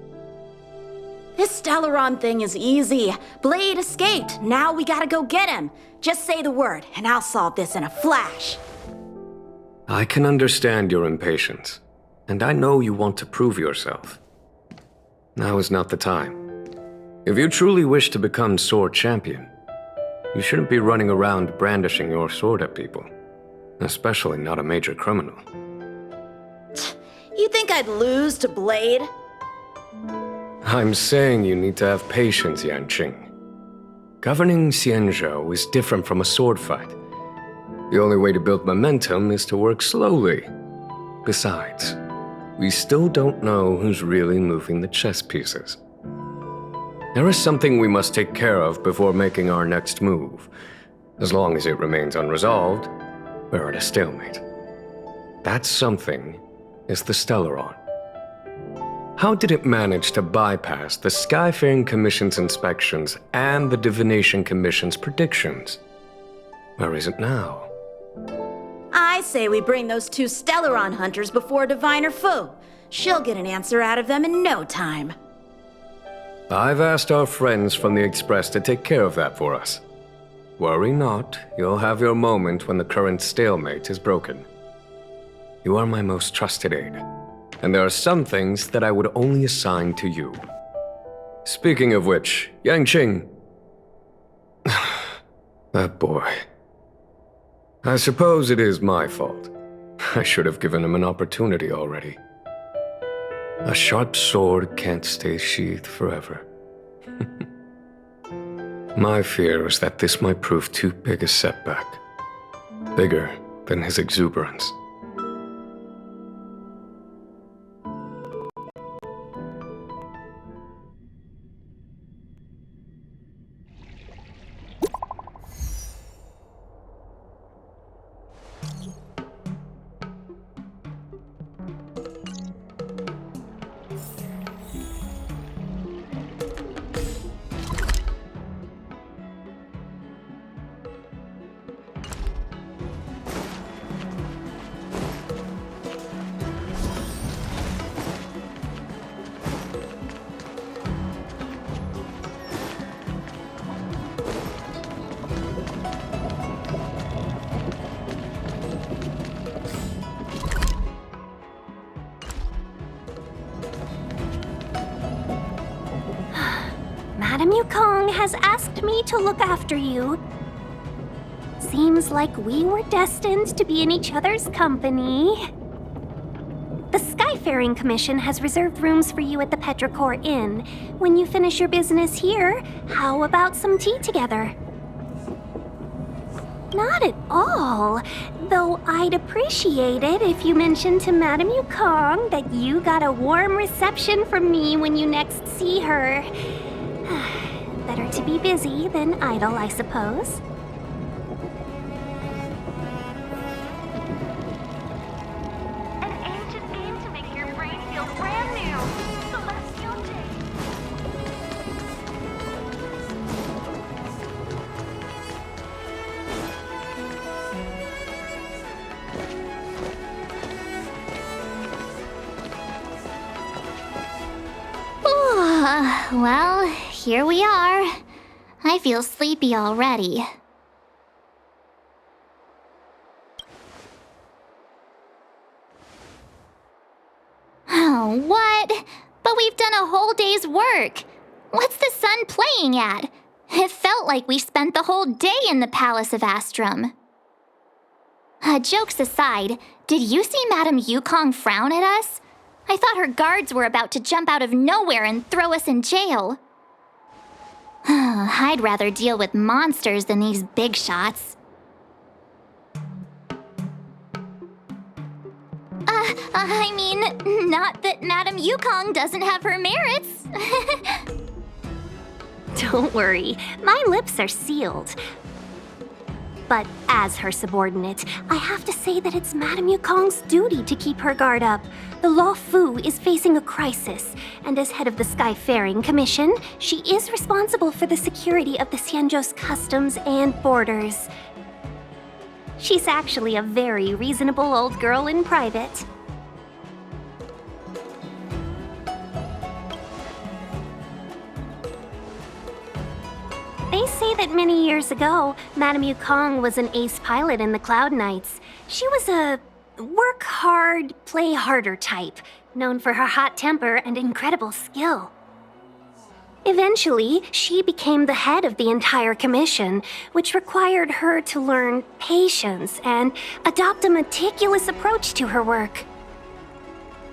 This Stellaron thing is easy. Blade escaped. Now we gotta go get him. Just say the word, and I'll solve this in a flash. I can understand your impatience, and I know you want to prove yourself. Now is not the time. If you truly wish to become sword champion, you shouldn't be running around brandishing your sword at people, especially not a major criminal. You think I'd lose to Blade? I'm saying you need to have patience, Yanqing. Governing Xianzhou is different from a sword fight. The only way to build momentum is to work slowly. Besides, we still don't know who's really moving the chess pieces. There is something we must take care of before making our next move. As long as it remains unresolved, we're at a stalemate. That something is the Stellaron. How did it manage to bypass the Skyfaring Commission's inspections and the Divination Commission's predictions? Where is it now? I say we bring those 2 Stellaron hunters before Diviner Fu. She'll get an answer out of them in no time. I've asked our friends from the Express to take care of that for us. Worry not, you'll have your moment when the current stalemate is broken. You are my most trusted aide, and there are some things that I would only assign to you. Speaking of which, Yanqing... that boy... I suppose it is my fault. I should have given him an opportunity already. A sharp sword can't stay sheathed forever. My fear is that this might prove too big a setback. Bigger than his exuberance. Madame Yukong has asked me to look after you. Seems like we were destined to be in each other's company. The Skyfaring Commission has reserved rooms for you at the Petrichor Inn. When you finish your business here, how about some tea together? Not at all. Though I'd appreciate it if you mentioned to Madame Yukong that you got a warm reception from me when you next see her. Better to be busy than idle, I suppose. An ancient game to make your brain feel brand new. Celestial Jade. Well, here we are. I feel sleepy already. Oh, what? But we've done a whole day's work. What's the sun playing at? It felt like we spent the whole day in the Palace of Astrum. Jokes aside, did you see Madame Yukong frown at us? I thought her guards were about to jump out of nowhere and throw us in jail. I'd rather deal with monsters than these big shots. I mean, not that Madame Yukong doesn't have her merits. Don't worry, my lips are sealed. But as her subordinate, I have to say that it's Madame Yukong's duty to keep her guard up. The Law-Fu is facing a crisis, and as head of the Skyfaring Commission, she is responsible for the security of the Xianzhou's customs and borders. She's actually a very reasonable old girl in private. They say that many years ago, Madame Yukong was an ace pilot in the Cloud Knights. She was a work hard, play harder type, known for her hot temper and incredible skill. Eventually, she became the head of the entire commission, which required her to learn patience and adopt a meticulous approach to her work.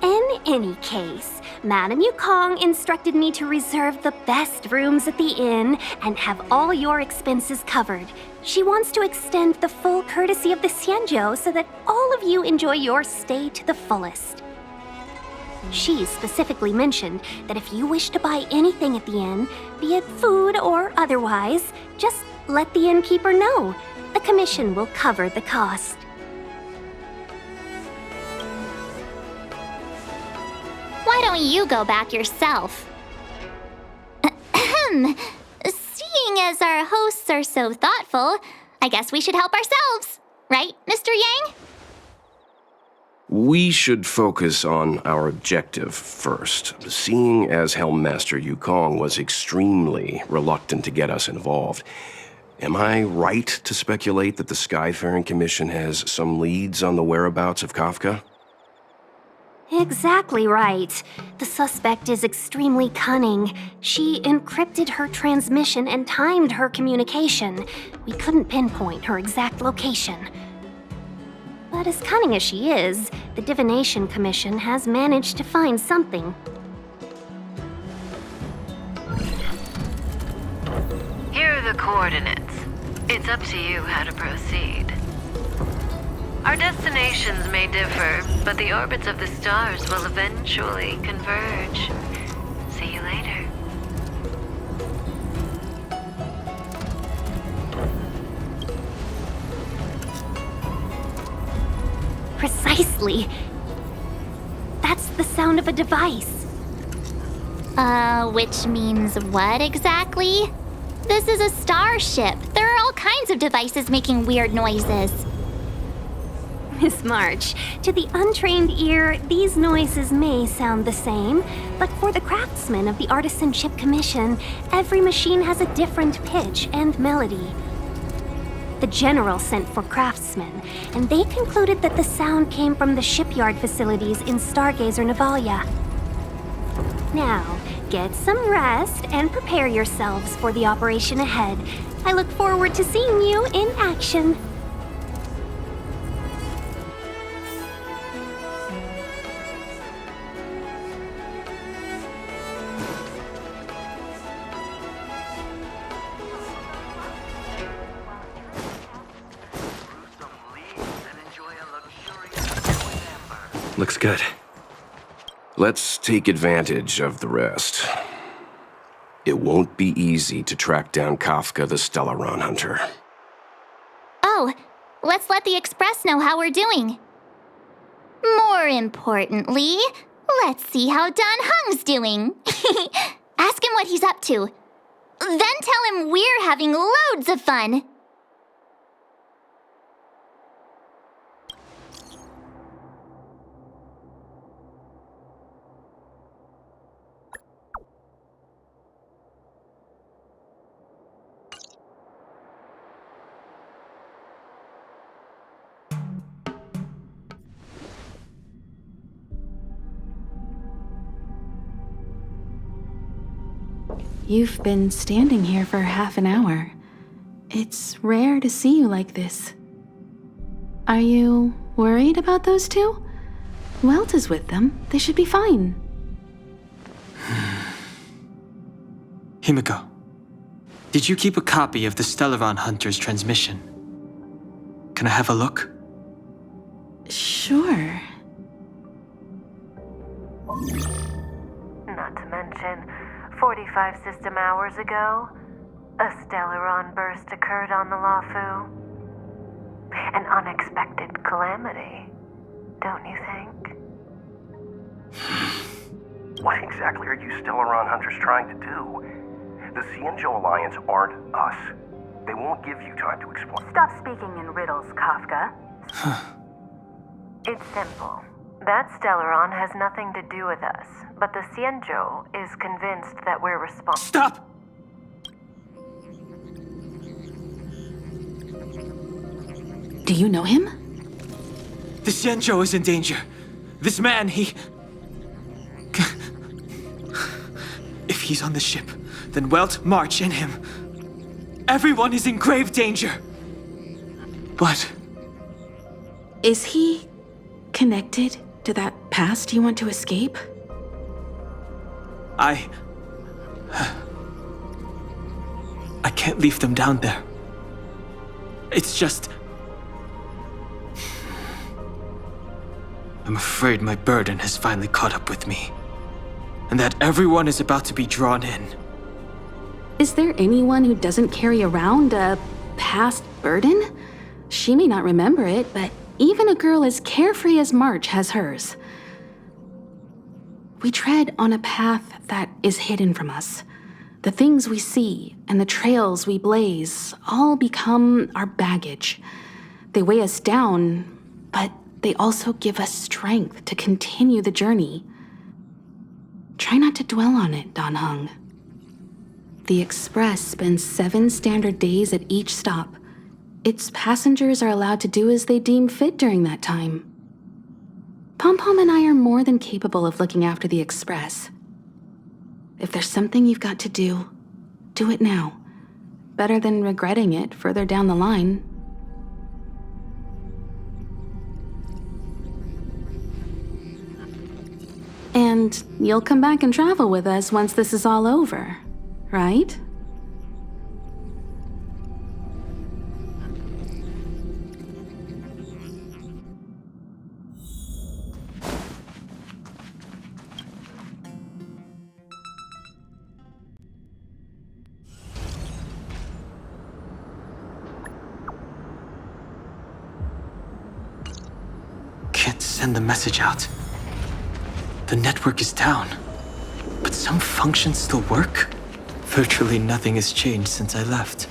In any case, Madame Yukong instructed me to reserve the best rooms at the inn and have all your expenses covered. She wants to extend the full courtesy of the Xianzhou so that all of you enjoy your stay to the fullest. She specifically mentioned that if you wish to buy anything at the inn, be it food or otherwise, just let the innkeeper know. The commission will cover the cost. Why don't you go back yourself? Seeing as our hosts are so thoughtful, I guess we should help ourselves. Right, Mr. Yang? We should focus on our objective first. Seeing as Helmmaster Yukong was extremely reluctant to get us involved, am I right to speculate that the Skyfaring Commission has some leads on the whereabouts of Kafka? Exactly right. The suspect is extremely cunning. She encrypted her transmission and timed her communication. We couldn't pinpoint her exact location. But as cunning as she is, the Divination Commission has managed to find something. Here are the coordinates. It's up to you how to proceed. Our destinations may differ, but the orbits of the stars will eventually converge. See you later. Precisely. That's the sound of a device. Which means what exactly? This is a starship. There are all kinds of devices making weird noises. Miss March, to the untrained ear, these noises may sound the same, but for the craftsmen of the Artisanship Commission, every machine has a different pitch and melody. The General sent for craftsmen, and they concluded that the sound came from the shipyard facilities in Stargazer Navalia. Now, Get some rest and prepare yourselves for the operation ahead. I look forward to seeing you in action. Looks good. Let's take advantage of the rest. It won't be easy to track down Kafka the Stellaron Hunter. Oh, let's let the Express know how we're doing. More importantly, let's see how Don Hung's doing. Ask him what he's up to. Then tell him we're having loads of fun. You've been standing here for half an hour. It's rare to see you like this. Are you worried about those two? Welt is with them. They should be fine. Himiko, did you keep a copy of the Stellaron Hunter's transmission? Can I have a look? Sure. Not to mention, 45 system hours ago, a Stellaron burst occurred on the Lawfu. An unexpected calamity, don't you think? What exactly are you Stellaron Hunters trying to do? The Xianzhou Alliance aren't us. They won't give you time to explain. Stop speaking in riddles, Kafka. It's simple. That Stellaron has nothing to do with us, but the Xianzhou is convinced that we're responsible. Stop! Do you know him? The Xianzhou is in danger. This man, he... If he's on the ship, then Welt, March, and him. Everyone is in grave danger. What? Is he connected to that past you want to escape? I can't leave them down there. It's just... I'm afraid my burden has finally caught up with me, and that everyone is about to be drawn in. Is there anyone who doesn't carry around a past burden? She may not remember it, but even a girl as carefree as March has hers. We tread on a path that is hidden from us. The things we see and the trails we blaze all become our baggage. They weigh us down, but they also give us strength to continue the journey. Try not to dwell on it, Don Hung. The Express spends 7 standard days at each stop. Its passengers are allowed to do as they deem fit during that time. Pom-Pom and I are more than capable of looking after the Express. If there's something you've got to do, do it now. Better than regretting it further down the line. And you'll come back and travel with us once this is all over, right? Can't send the message out. The network is down, but some functions still work. Virtually nothing has changed since I left.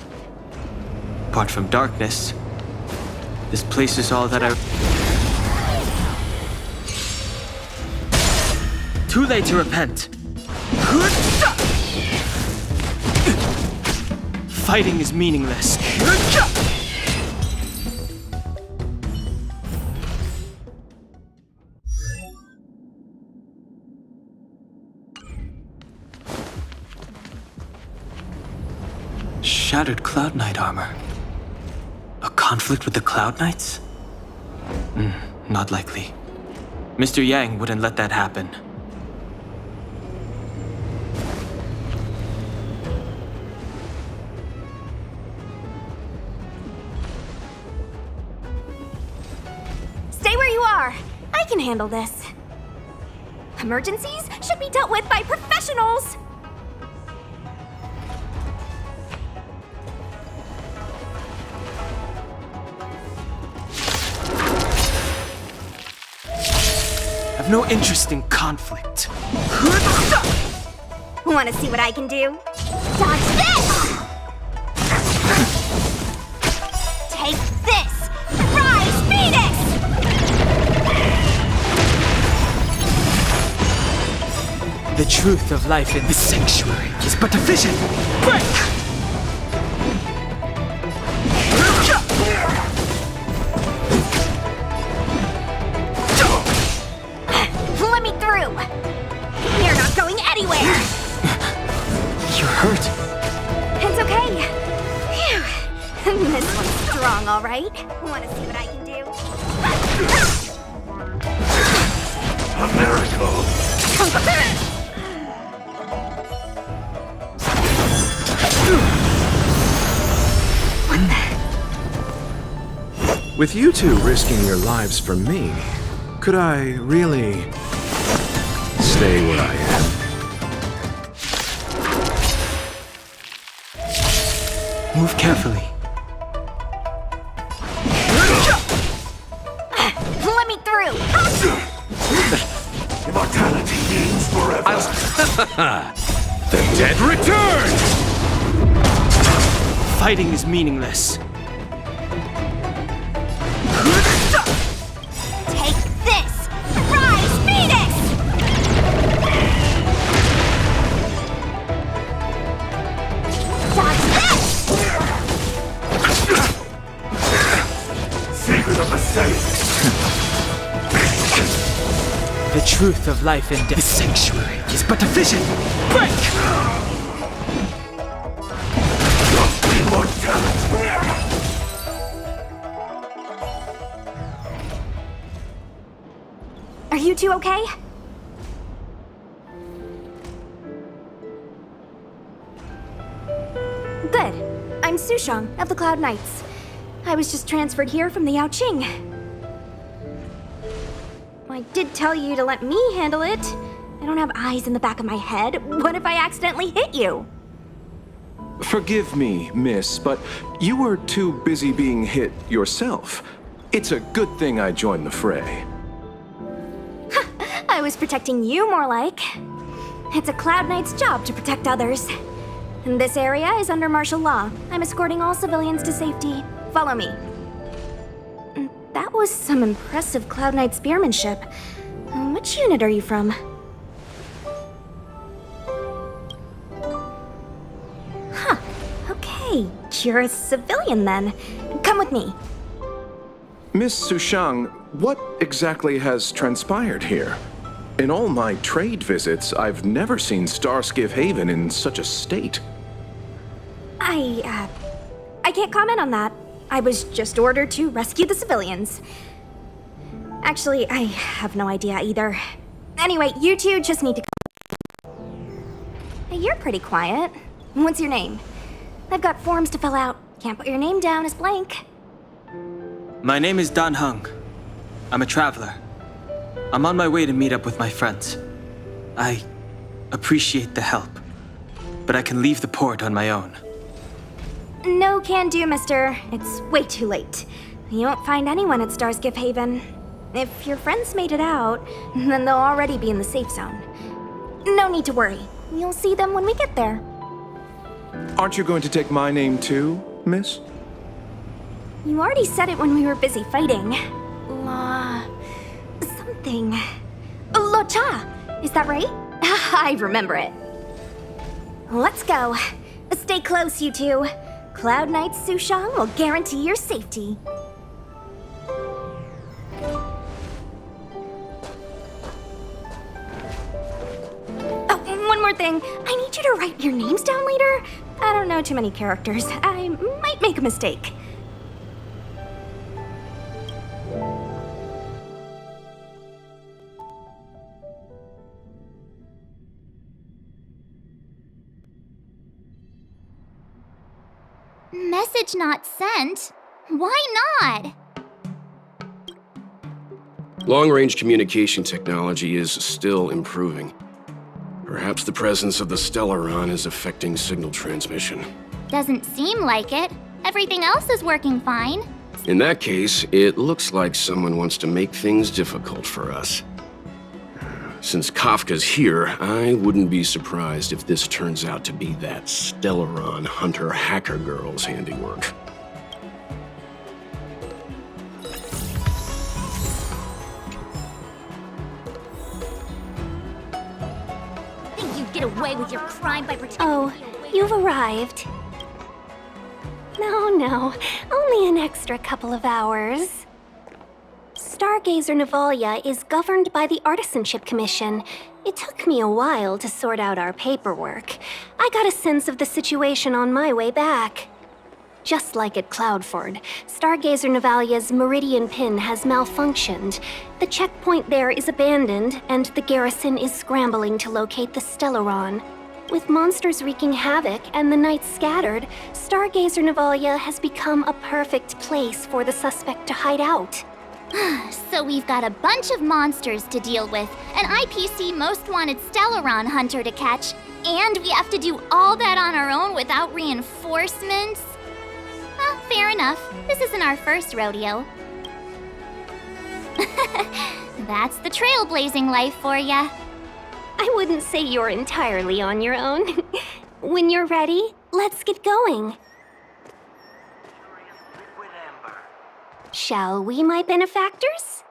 Apart from darkness, this place is all that I... Too late to repent. Fighting is meaningless. shattered Cloud Knight armor. A conflict with the Cloud Knights? Not likely. Mr. Yang wouldn't let that happen. Stay where you are. I can handle this. Emergencies should be dealt with by professionals. I've no interest in conflict. Want to see what I can do? Dodge this! Take this! Rise, Phoenix! The truth of life in this sanctuary is but a vision. Break! Let me through! You're not going anywhere! You're hurt. It's okay. Phew. This one's strong, all right. Want to see what I can do? A miracle! With you two risking your lives for me, could I really stay where I am? Move carefully. Let me through! Immortality means forever. The dead return! Fighting is meaningless. Take this! Rise, Phoenix! Dodge this! Secret of the safe. The truth of life and death. This sanctuary is but a vision. Break! Are you two okay? Good. I'm Sushang of the Cloud Knights. I was just transferred here from the Yaoqing. I did tell you to let me handle it. I don't have eyes in the back of my head. What if I accidentally hit you? Forgive me, miss, but you were too busy being hit yourself. It's a good thing I joined the fray. I was protecting you, more like. It's a Cloud Knight's job to protect others. And this area is under martial law. I'm escorting all civilians to safety. Follow me. That was some impressive Cloud Knight spearmanship. Which unit are you from? Huh. Okay, you're a civilian then. Come with me. Miss Sushang, what exactly has transpired here? In all my trade visits, I've never seen Starskiff Haven in such a state. I can't comment on that. I was just ordered to rescue the civilians. Actually, I have no idea either. Anyway, you two just need to come. Hey, you're pretty quiet. What's your name? I've got forms to fill out. Can't put your name down as blank. My name is Dan Hung. I'm a traveler. I'm on my way to meet up with my friends. I appreciate the help, but I can leave the port on my own. No can do, mister. It's way too late. You won't find anyone at Starskiff Haven. If your friends made it out, then they'll already be in the safe zone. No need to worry. You'll see them when we get there. Aren't you going to take my name too, miss? You already said it when we were busy fighting. Something. Lo Cha! Is that right? I remember it. Let's go. Stay close, you two. Cloud Knight Sushang will guarantee your safety. Oh, one more thing. I need you to write your names down later. I don't know too many characters. I might make a mistake. Message not sent? Why not? Long-range communication technology is still improving. Perhaps the presence of the Stellaron is affecting signal transmission. Doesn't seem like it. Everything else is working fine. In that case, it looks like someone wants to make things difficult for us. Since Kafka's here, I wouldn't be surprised if this turns out to be that Stellaron Hunter hacker girl's handiwork. Think you'd get away with your crime by pretending. Oh, you've arrived. No, only an extra couple of hours. Stargazer Navalia is governed by the Artisanship Commission. It took me a while to sort out our paperwork. I got a sense of the situation on my way back. Just like at Cloudford, Stargazer Navalia's Meridian Pin has malfunctioned. The checkpoint there is abandoned, and the garrison is scrambling to locate the Stellaron. With monsters wreaking havoc and the night scattered, Stargazer Navalia has become a perfect place for the suspect to hide out. So we've got a bunch of monsters to deal with, an IPC Most Wanted Stellaron hunter to catch, and we have to do all that on our own without reinforcements? Fair enough. This isn't our first rodeo. That's the trailblazing life for ya. I wouldn't say you're entirely on your own. When you're ready, let's get going. Shall we, my benefactors?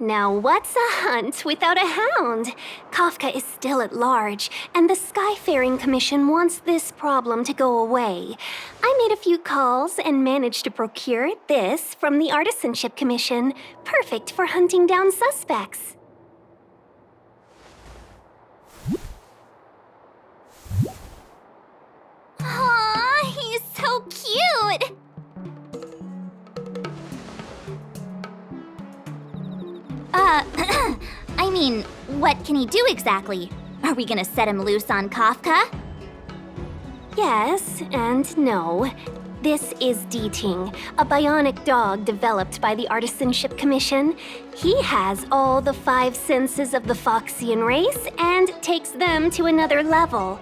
Now what's a hunt without a hound? Kafka is still at large, and the Skyfaring Commission wants this problem to go away. I made a few calls and managed to procure this from the Artisanship Commission, perfect for hunting down suspects. Aww, he's so cute! I mean, what can he do exactly? Are we gonna set him loose on Kafka? Yes and no. This is D-Ting, a bionic dog developed by the Artisanship Commission. He has all the 5 senses of the Foxian race and takes them to another level.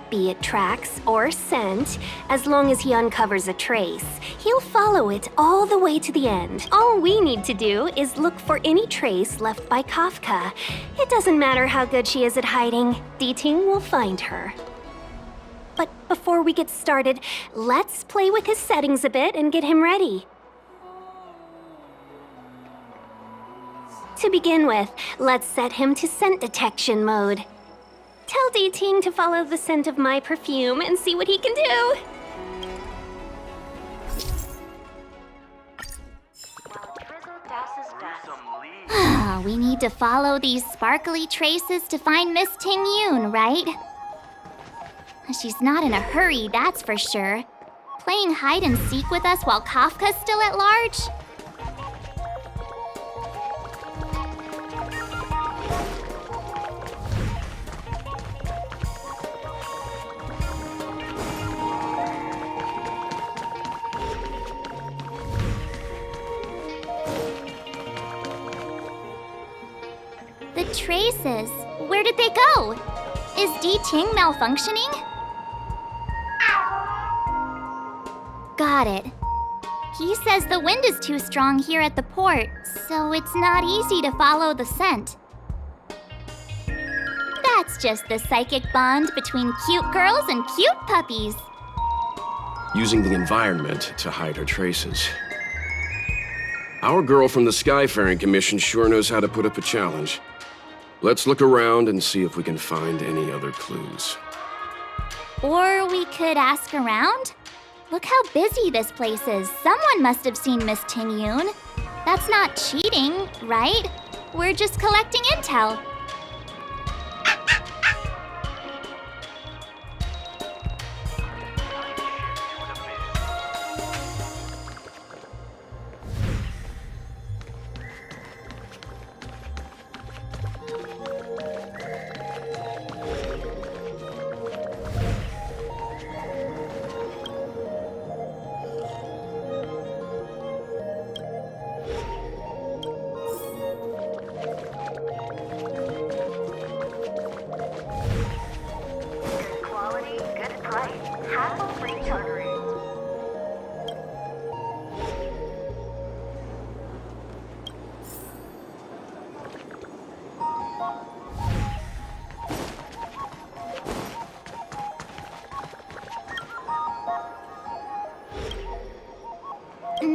Be it tracks or scent, as long as he uncovers a trace, he'll follow it all the way to the end. All we need to do is look for any trace left by Kafka. It doesn't matter how good she is at hiding, D-Ting will find her. But before we get started, let's play with his settings a bit and get him ready. To begin with, let's set him to scent detection mode. Tell D-Ting to follow the scent of my perfume and see what he can do. We need to follow these sparkly traces to find Miss Ting-Yun, right? She's not in a hurry, that's for sure. Playing hide and seek with us while Kafka's still at large? The traces, where did they go? Is D-Ting malfunctioning? Got it. He says the wind is too strong here at the port, so it's not easy to follow the scent. That's just the psychic bond between cute girls and cute puppies. Using the environment to hide her traces. Our girl from the Skyfaring Commission sure knows how to put up a challenge. Let's look around and see if we can find any other clues. Or we could ask around? Look how busy this place is. Someone must have seen Miss Ting-Yun. That's not cheating, right? We're just collecting intel.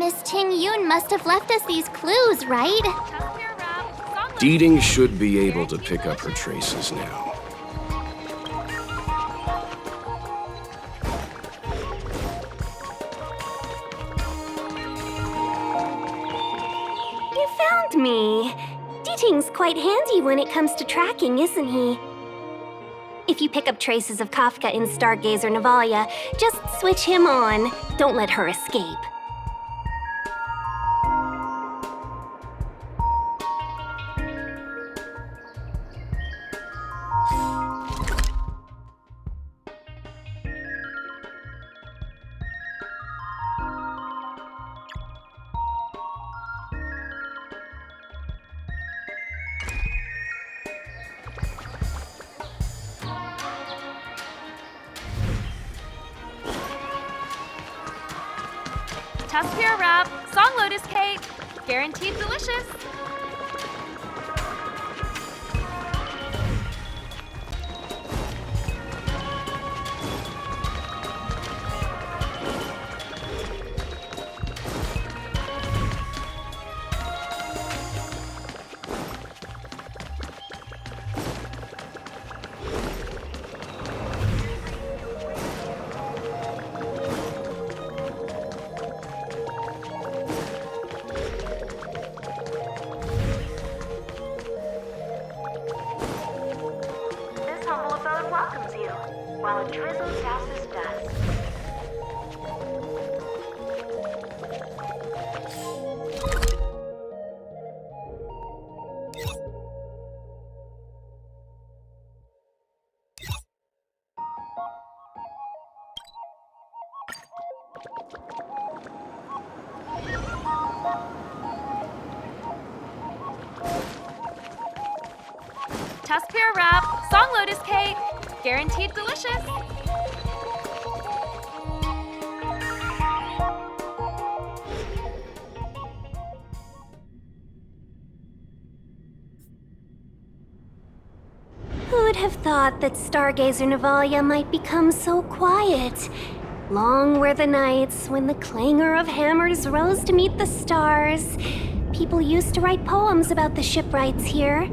Miss Ting Yun must have left us these clues, right? Deeding should be able to pick up her traces now. You found me. Deeting's quite handy when it comes to tracking, isn't he? If you pick up traces of Kafka in Stargazer Navalia, just switch him on. Don't let her escape. Tuskpure wrap, song lotus cake, guaranteed delicious. Welcomes you, while a drizzle passes dust. Tuskpure wrap, song lotus cake, guaranteed delicious. Who'd have thought that Stargazer Navalia might become so quiet? Long were the nights when the clangor of hammers rose to meet the stars. People used to write poems about the shipwrights here.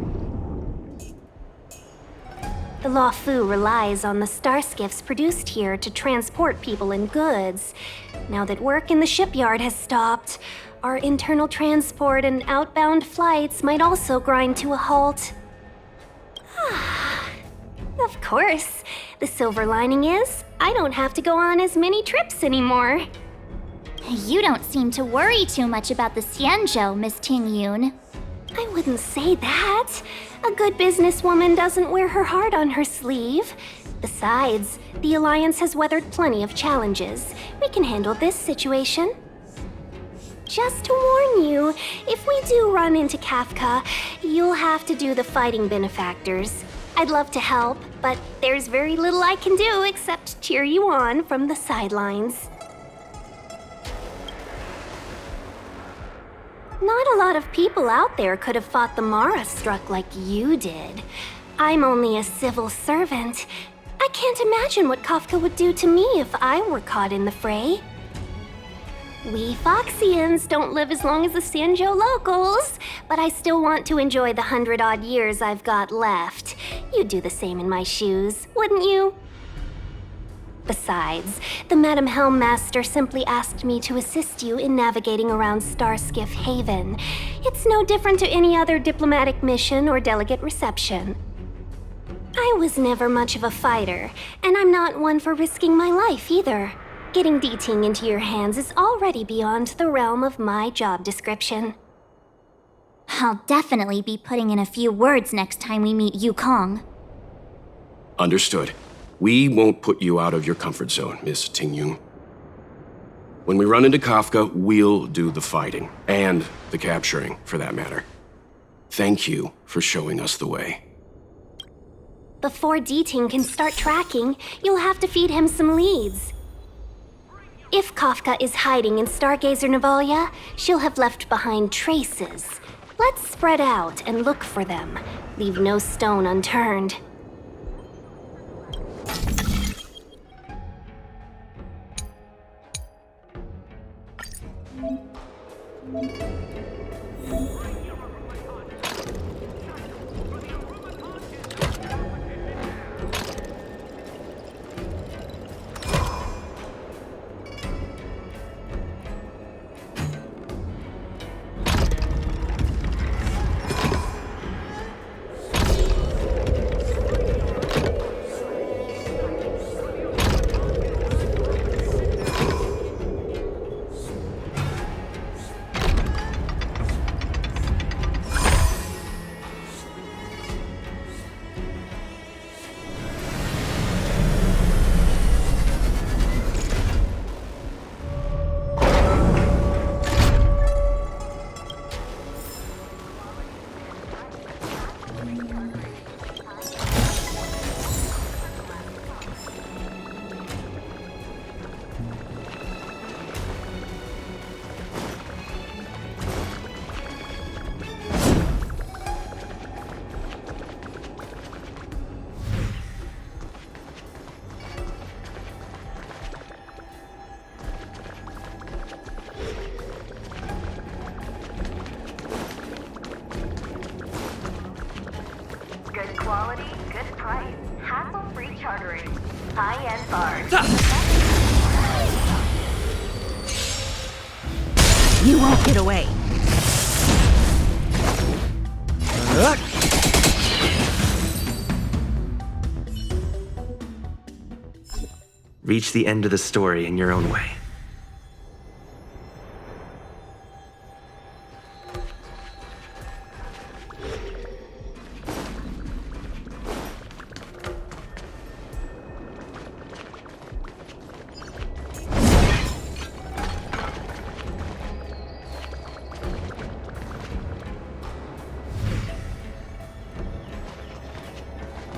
The Law-Fu relies on the starskiffs produced here to transport people and goods. Now that work in the shipyard has stopped, our internal transport and outbound flights might also grind to a halt. Of course. The silver lining is, I don't have to go on as many trips anymore. You don't seem to worry too much about the Xianzhou, Miss Ting Yun. I wouldn't say that. A good businesswoman doesn't wear her heart on her sleeve. Besides, the Alliance has weathered plenty of challenges. We can handle this situation. Just to warn you, if we do run into Kafka, you'll have to do the fighting benefactors. I'd love to help, but there's very little I can do except cheer you on from the sidelines. Not a lot of people out there could have fought the Mara struck like you did. I'm only a civil servant. I can't imagine what Kafka would do to me if I were caught in the fray. We Foxians don't live as long as the Xianzhou locals, but I still want to enjoy the 100-odd years I've got left. You'd do the same in my shoes, wouldn't you? Besides, the Madam Helmmaster simply asked me to assist you in navigating around Starskiff Haven. It's no different to any other diplomatic mission or delegate reception. I was never much of a fighter, and I'm not one for risking my life either. Getting Deeting into your hands is already beyond the realm of my job description. I'll definitely be putting in a few words next time we meet Yukong. Understood. We won't put you out of your comfort zone, Miss Ting Yun. When we run into Kafka, we'll do the fighting, and the capturing, for that matter. Thank you for showing us the way. Before Deeting can start tracking, you'll have to feed him some leads. If Kafka is hiding in Stargazer Navalia, she'll have left behind traces. Let's spread out and look for them. Leave no stone unturned. Good quality, good price. Hassle-free chartering. High-end bars. You won't get away. Reach the end of the story in your own way.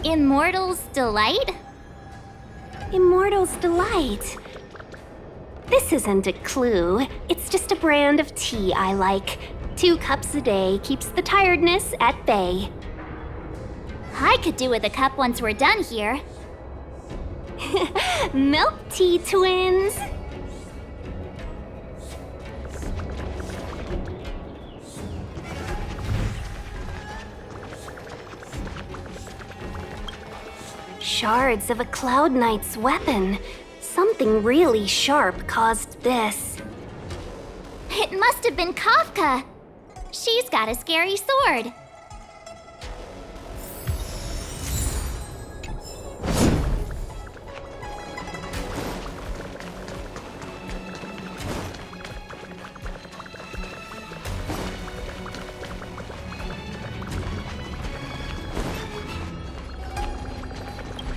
Immortal's Delight? Immortal's Delight. This isn't a clue. It's just a brand of tea I like. 2 cups a day keeps the tiredness at bay. I could do with a cup once we're done here. Milk tea twins. Shards of a Cloud Knight's weapon. Something really sharp caused this. It must have been Kafka. She's got a scary sword.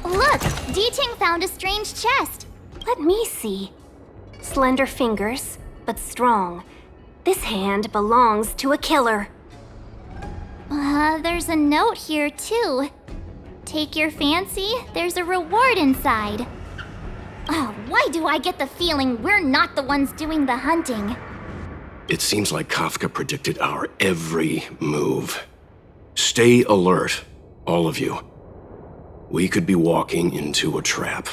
Look, D-Ting found a strange chest. Let me see. Slender fingers, but strong. This hand belongs to a killer. There's a note here too. Take your fancy, there's a reward inside. Oh, why do I get the feeling we're not the ones doing the hunting? It seems like Kafka predicted our every move. Stay alert, all of you. We could be walking into a trap.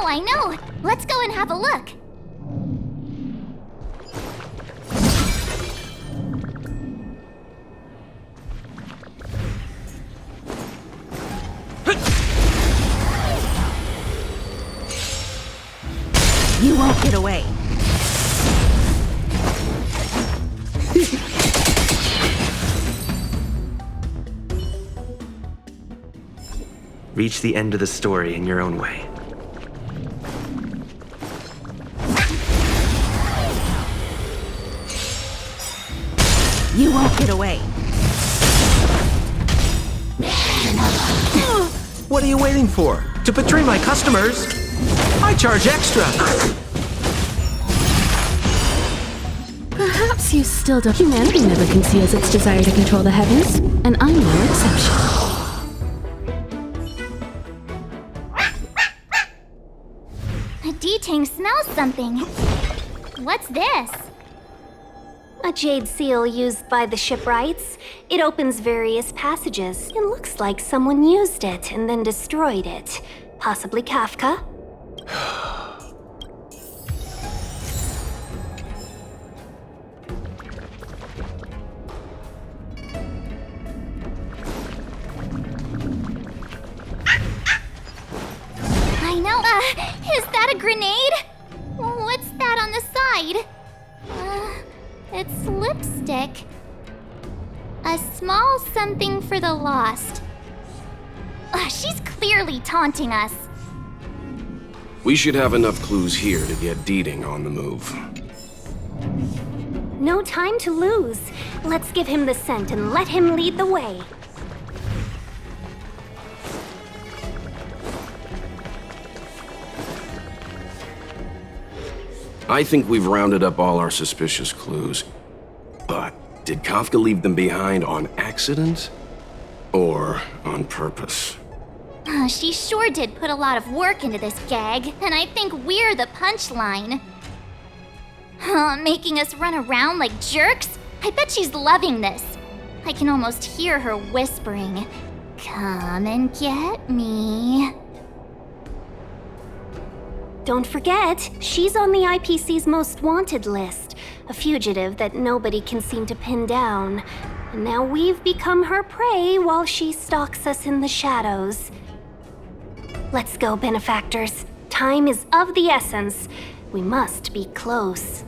I know. Let's go and have a look. You won't get away. Reach the end of the story in your own way. You won't get away. What are you waiting for? To betray my customers? I charge extra. Perhaps you still don't. Humanity never conceals its desire to control the heavens, and I'm no exception. something. What's this? A jade seal used by the shipwrights. It opens various passages. It looks like someone used it and then destroyed it. Possibly Kafka. I know. Is that a grenade? What's that on the side? It's lipstick. A small something for the lost. She's clearly taunting us. We should have enough clues here to get Deeding on the move. No time to lose. Let's give him the scent and let him lead the way. I think we've rounded up all our suspicious clues. But did Kafka leave them behind on accident? Or on purpose? She sure did put a lot of work into this gag, and I think we're the punchline. Making us run around like jerks? I bet she's loving this. I can almost hear her whispering, "Come and get me." Don't forget, she's on the IPC's most wanted list, a fugitive that nobody can seem to pin down. And now we've become her prey while she stalks us in the shadows. Let's go, benefactors. Time is of the essence. We must be close.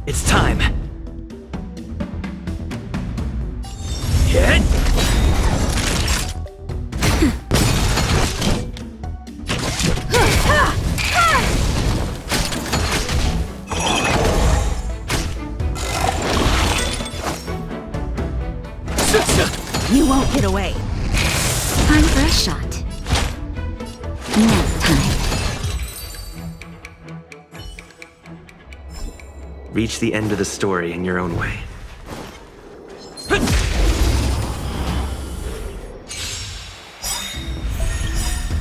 It's time. Hit. You won't get away. Time for a shot. Nap time. Reach the end of the story in your own way.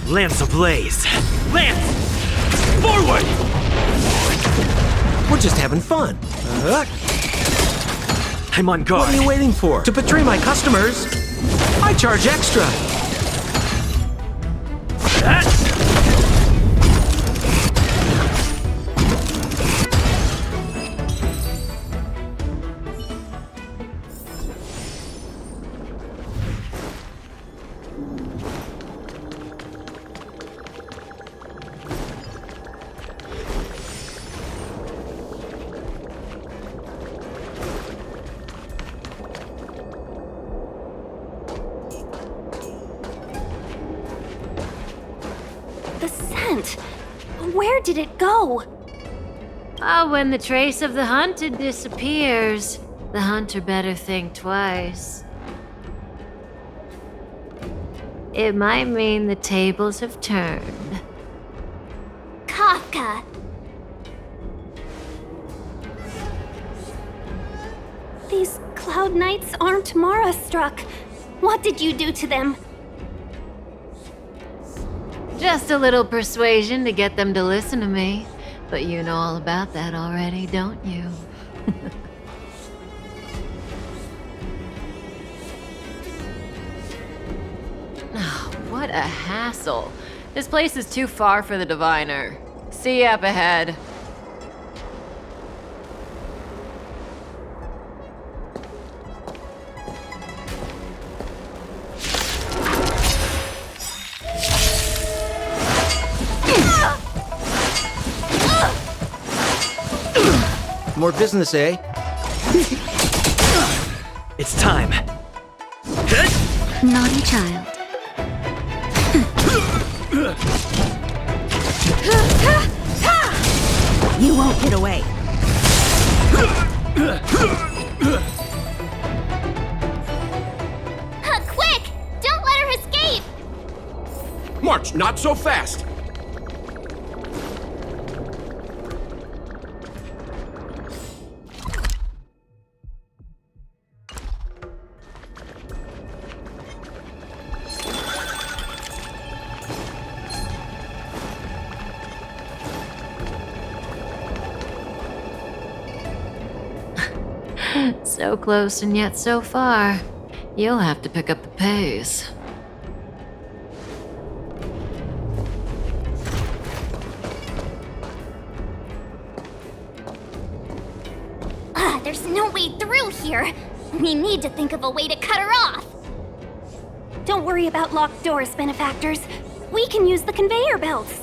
Lance ablaze! Lance! Forward! We're just having fun. I'm on guard. What are you waiting for? To betray my customers? I charge extra. The scent. Where did it go? Oh, when the trace of the hunted disappears, the hunter better think twice. It might mean the tables have turned. Kafka! These cloud knights aren't Mara struck. What did you do to them? Just a little persuasion to get them to listen to me. But you know all about that already, don't you? Oh, what a hassle. This place is too far for the diviner. See you up ahead. More business, eh? It's time. Naughty child. You won't get away. Quick! Don't let her escape! March, not so fast! So close and yet so far. You'll have to pick up the pace. There's no way through here. We need to think of a way to cut her off. Don't worry about locked doors, benefactors. We can use the conveyor belts.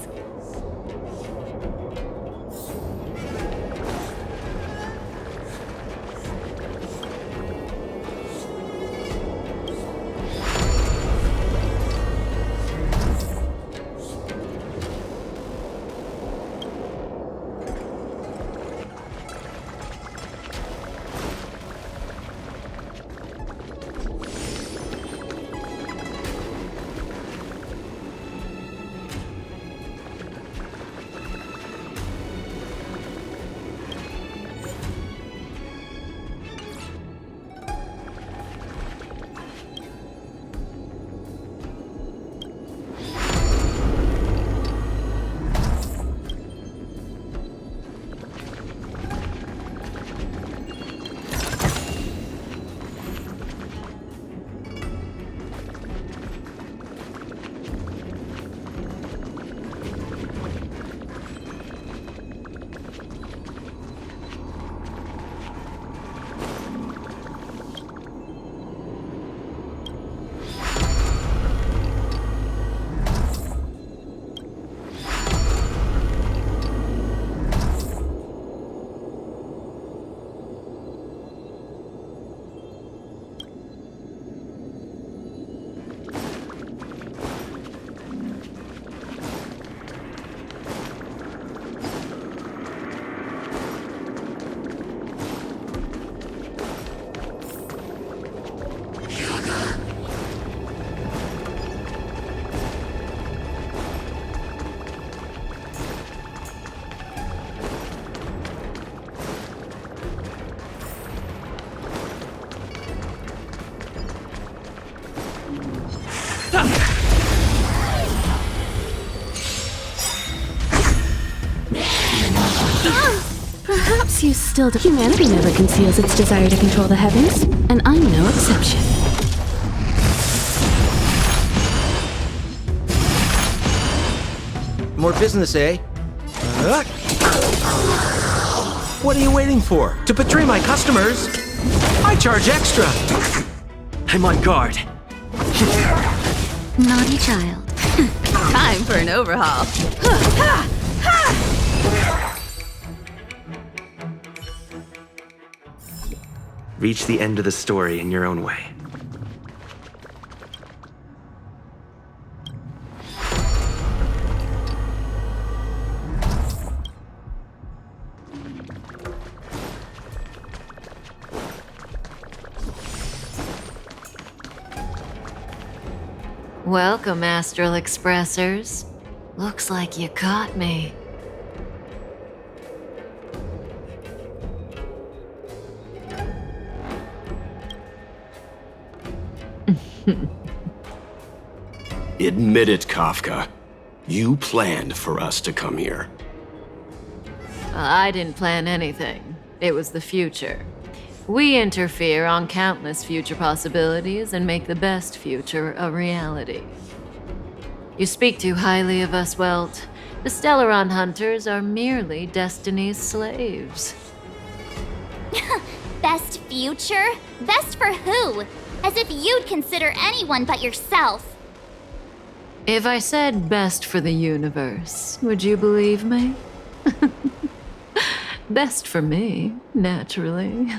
Perhaps you still do. Humanity never conceals its desire to control the heavens, and I'm no exception. More business, eh? What are you waiting for? To betray my customers? I charge extra. I'm on guard. Naughty child. Time for an overhaul. Reach the end of the story in your own way. Welcome, Astral Expressors. Looks like you caught me. Admit it, Kafka. You planned for us to come here. I didn't plan anything. It was the future. We interfere on countless future possibilities and make the best future a reality. You speak too highly of us, Welt. The Stellaron Hunters are merely Destiny's slaves. Best future? Best for who? As if you'd consider anyone but yourself. If I said best for the universe, would you believe me? Best for me, naturally.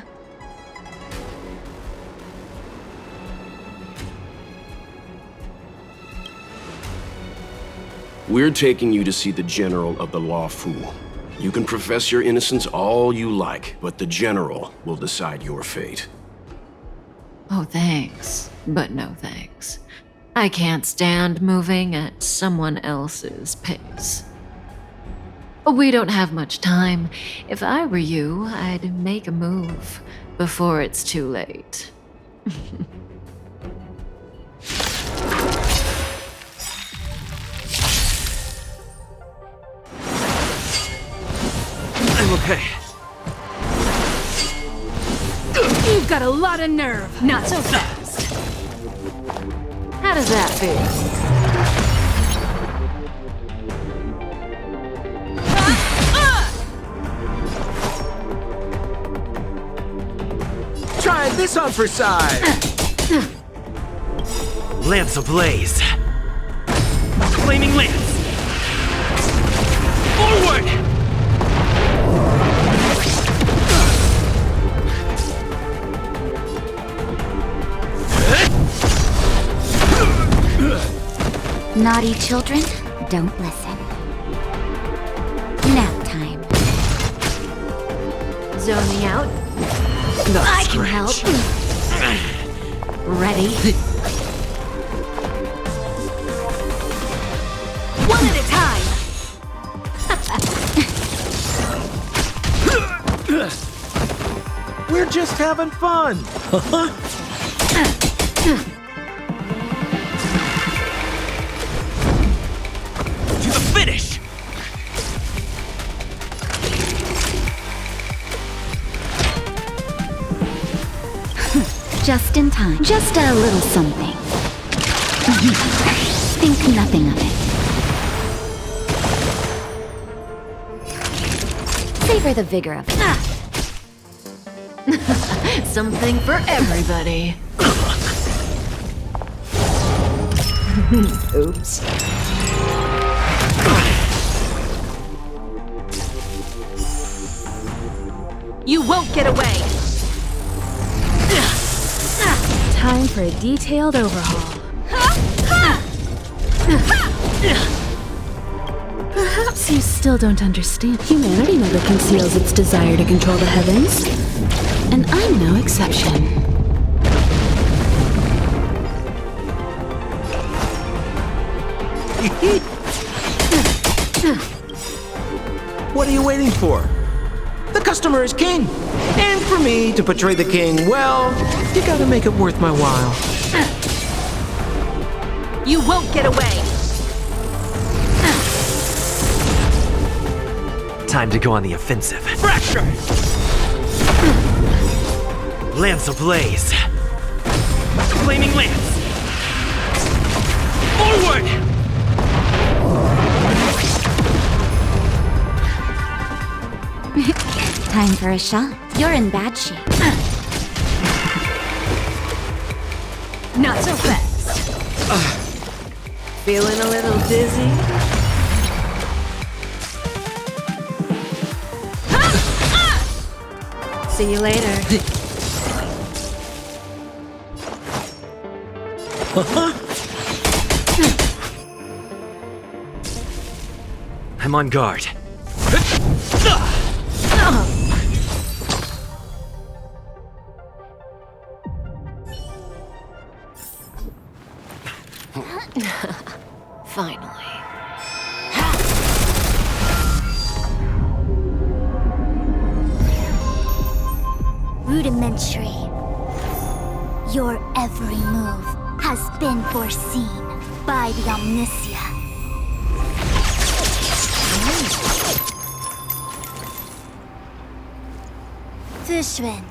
We're taking you to see the General of the Law-Fu. You can profess your innocence all you like, but the General will decide your fate. Oh, thanks. But no thanks. I can't stand moving at someone else's pace. We don't have much time. If I were you, I'd make a move before it's too late. I'm okay. You've got a lot of nerve. Not so fast. How does that feel? Try this on for size. Lance ablaze. Flaming lance. Forward! Naughty children, don't listen. Nap time. Zoning out? Not I can help. Ready? One at a time. We're just having fun. To the finish! Just in time. Just a little something. Think nothing of it. Savor the vigor of it. Something for everybody. Oops. You won't get away. Time for a detailed overhaul. Perhaps you still don't understand. Humanity never conceals its desire to control the heavens. And I'm no exception. What are you waiting for? The customer is king. And for me to portray the king, well, you gotta make it worth my while. You won't get away. Time to go on the offensive. Fracture! Lance ablaze. Flaming lance. Forward! Time for a shot. You're in bad shape. Not so fast. Feeling a little dizzy? See you later. I'm on guard. Finally. Rudimentary. Your every move has been foreseen by the Omniscient. Fushun,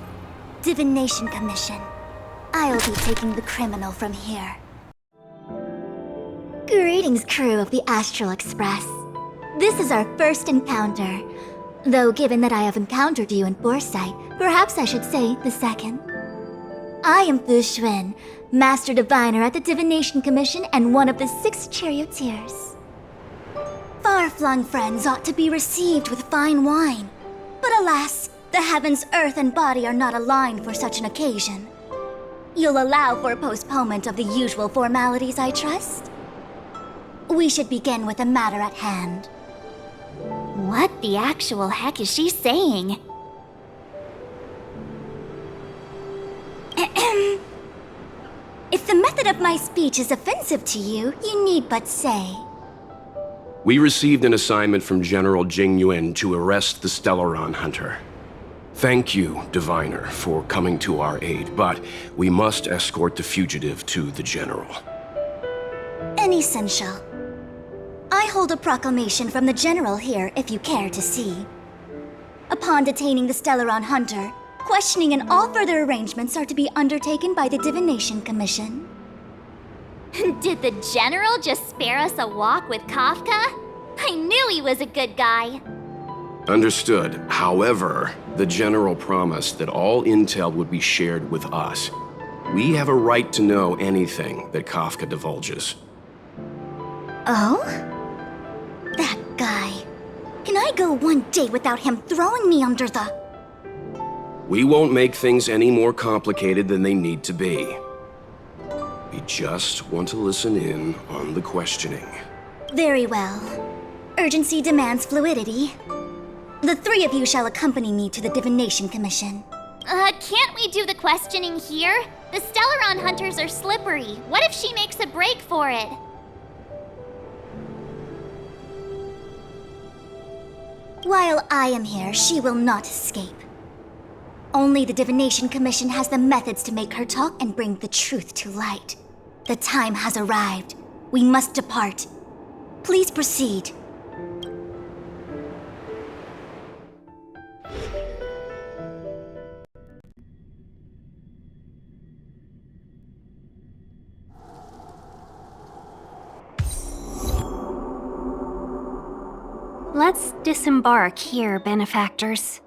Divination Commission. I'll be taking the criminal from here. Greetings, crew of the Astral Express. This is our first encounter. Though given that I have encountered you in foresight, perhaps I should say the second. I am Fushun, Master Diviner at the Divination Commission and one of the 6 charioteers. Far-flung friends ought to be received with fine wine. But alas, the heavens, earth, and body are not aligned for such an occasion. You'll allow for a postponement of the usual formalities, I trust? We should begin with the matter at hand. What the actual heck is she saying? If the method of my speech is offensive to you, you need but say. We received an assignment from General Jing Yuan to arrest the Stellaron Hunter. Thank you, Diviner, for coming to our aid, but we must escort the fugitive to the General. An essential. I hold a proclamation from the General here, if you care to see. Upon detaining the Stellaron Hunter, questioning and all further arrangements are to be undertaken by the Divination Commission. Did the General just spare us a walk with Kafka? I knew he was a good guy. Understood. However, the General promised that all intel would be shared with us. We have a right to know anything that Kafka divulges. Oh? That guy. Can I go one day without him throwing me under the... We won't make things any more complicated than they need to be. We just want to listen in on the questioning. Very well. Urgency demands fluidity. The three of you shall accompany me to the Divination Commission. Can't we do the questioning here? The Stellaron Hunters are slippery. What if she makes a break for it? While I am here, she will not escape. Only the Divination Commission has the methods to make her talk and bring the truth to light. The time has arrived. We must depart. Please proceed. Let's disembark here, benefactors.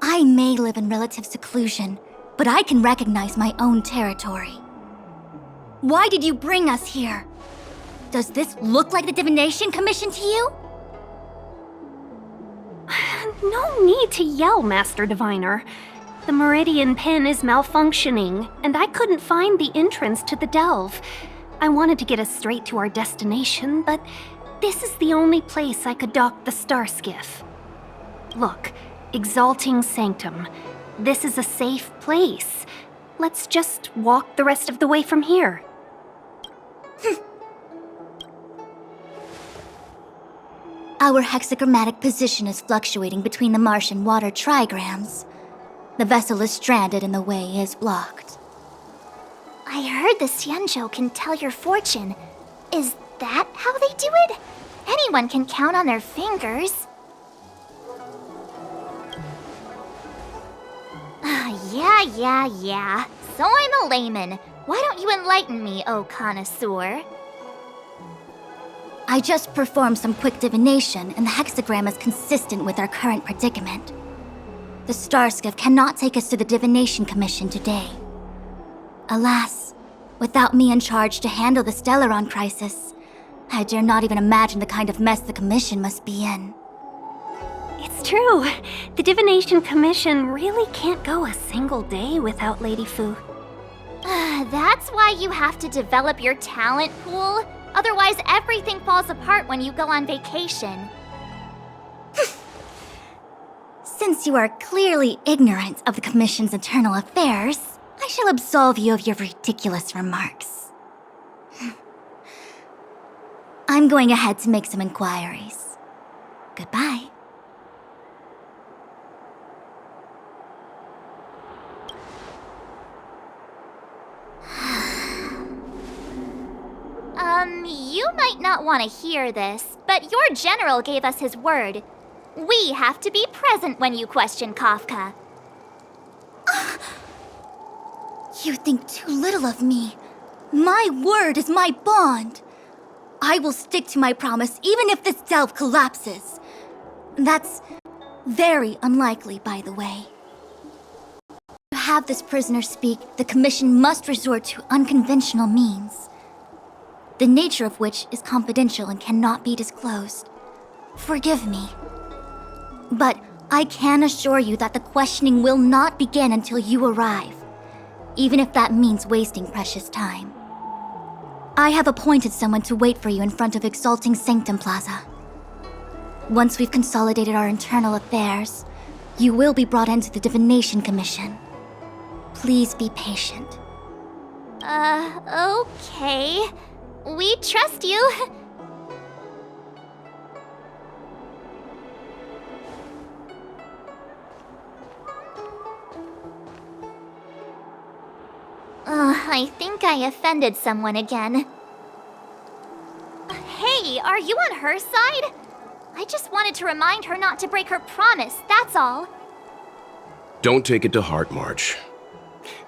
I may live in relative seclusion, but I can recognize my own territory. Why did you bring us here? Does this look like the Divination Commission to you? No need to yell, Master Diviner. The Meridian Pin is malfunctioning, and I couldn't find the entrance to the delve. I wanted to get us straight to our destination, but this is the only place I could dock the star skiff. Look, Exalting Sanctum. This is a safe place. Let's just walk the rest of the way from here. Our hexagrammatic position is fluctuating between the Martian water trigrams. The vessel is stranded and the way is blocked. I heard the Xianzhou can tell your fortune. Is that how they do it? Anyone can count on their fingers. Yeah. So I'm a layman. Why don't you enlighten me, oh connoisseur? I just performed some quick divination, and the hexagram is consistent with our current predicament. The Starskiff cannot take us to the Divination Commission today. Alas, without me in charge to handle the Stellaron crisis, I dare not even imagine the kind of mess the Commission must be in. It's true. The Divination Commission really can't go a single day without Lady Fu. That's why you have to develop your talent pool. Otherwise, everything falls apart when you go on vacation. Since you are clearly ignorant of the Commission's internal affairs, I shall absolve you of your ridiculous remarks. I'm going ahead to make some inquiries. Goodbye. You might not want to hear this, but your general gave us his word. We have to be present when you question Kafka. You think too little of me. My word is my bond. I will stick to my promise even if this delve collapses. That's very unlikely, by the way. You have this prisoner speak, the Commission must resort to unconventional means, the nature of which is confidential and cannot be disclosed. Forgive me. But I can assure you that the questioning will not begin until you arrive, even if that means wasting precious time. I have appointed someone to wait for you in front of Exalting Sanctum Plaza. Once we've consolidated our internal affairs, you will be brought into the Divination Commission. Please be patient. Okay. We trust you. I think I offended someone again. Hey, are you on her side? I just wanted to remind her not to break her promise, that's all. Don't take it to heart, March.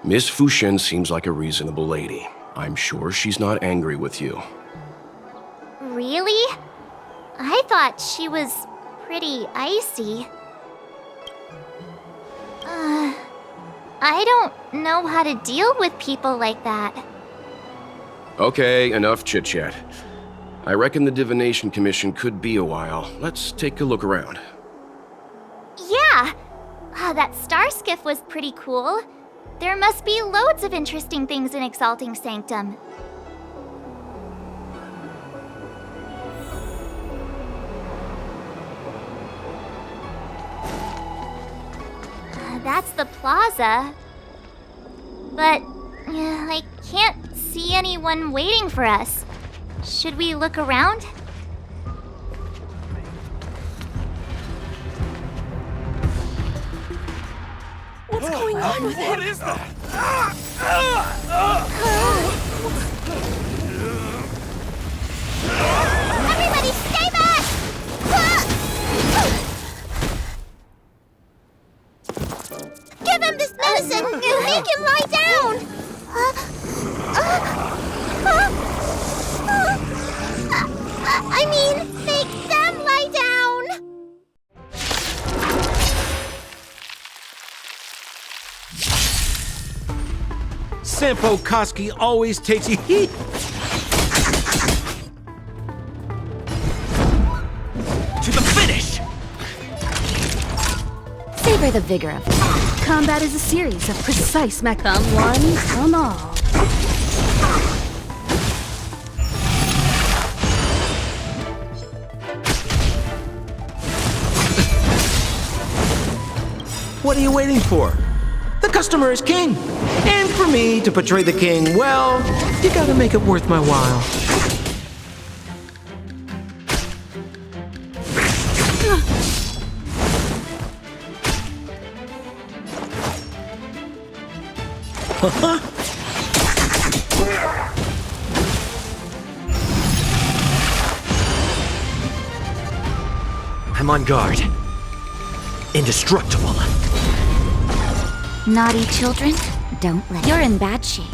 Miss Fushen seems like a reasonable lady. I'm sure she's not angry with you. Really? I thought she was pretty icy. I don't know how to deal with people like that. Okay, enough chit-chat. I reckon the Divination Commission could be a while. Let's take a look around. Yeah! That star skiff was pretty cool. There must be loads of interesting things in Exalting Sanctum. That's the plaza. But I can't see anyone waiting for us. Should we look around? What's going on with him? What is that? Everybody stay back! Give him this medicine and make him lie down! I mean, make them lie down! Senpo Koski always takes you heat. To the finish! Savor the vigor of battle. Combat is a series of precise Come one, come all. What are you waiting for? The customer is king. And for me to portray the king, well, you gotta make it worth my while. I'm on guard. Indestructible. Naughty children, don't let. You're in bad shape.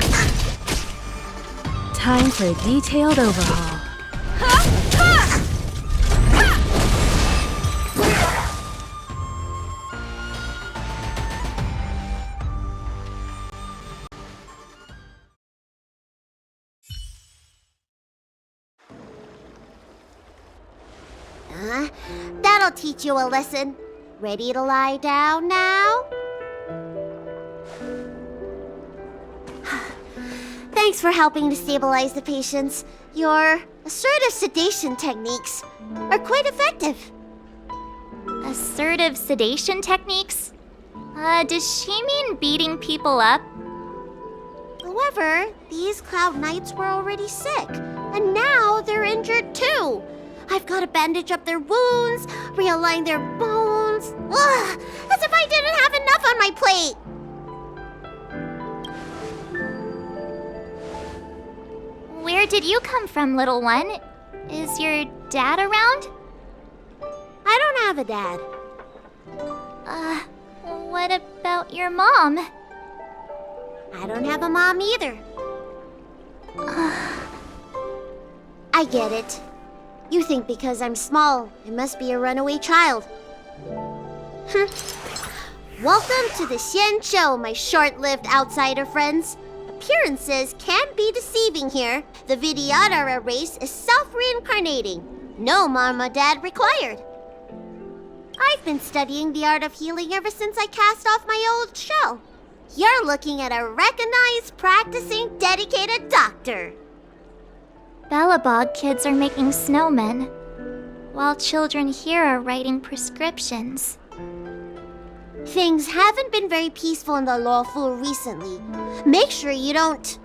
Time for a detailed overhaul. That'll teach you a lesson. Ready to lie down now? Thanks for helping to stabilize the patients. Your assertive sedation techniques are quite effective. Assertive sedation techniques? Does she mean beating people up? However, these Cloud Knights were already sick, and now they're injured too. I've got to bandage up their wounds, realign their bones. Ugh, as if I didn't have enough on my plate. Where did you come from, little one? Is your dad around? I don't have a dad. What about your mom? I don't have a mom either. I get it. You think because I'm small, I must be a runaway child. Welcome to the Xianzhou, my short-lived outsider friends. Appearances can be deceiving here. The Vidyadhara race is self-reincarnating. No mama dad required. I've been studying the art of healing ever since I cast off my old shell. You're looking at a recognized, practicing, dedicated doctor. Bellabog kids are making snowmen, while children here are writing prescriptions. Things haven't been very peaceful in the lawful recently. Make sure you don't...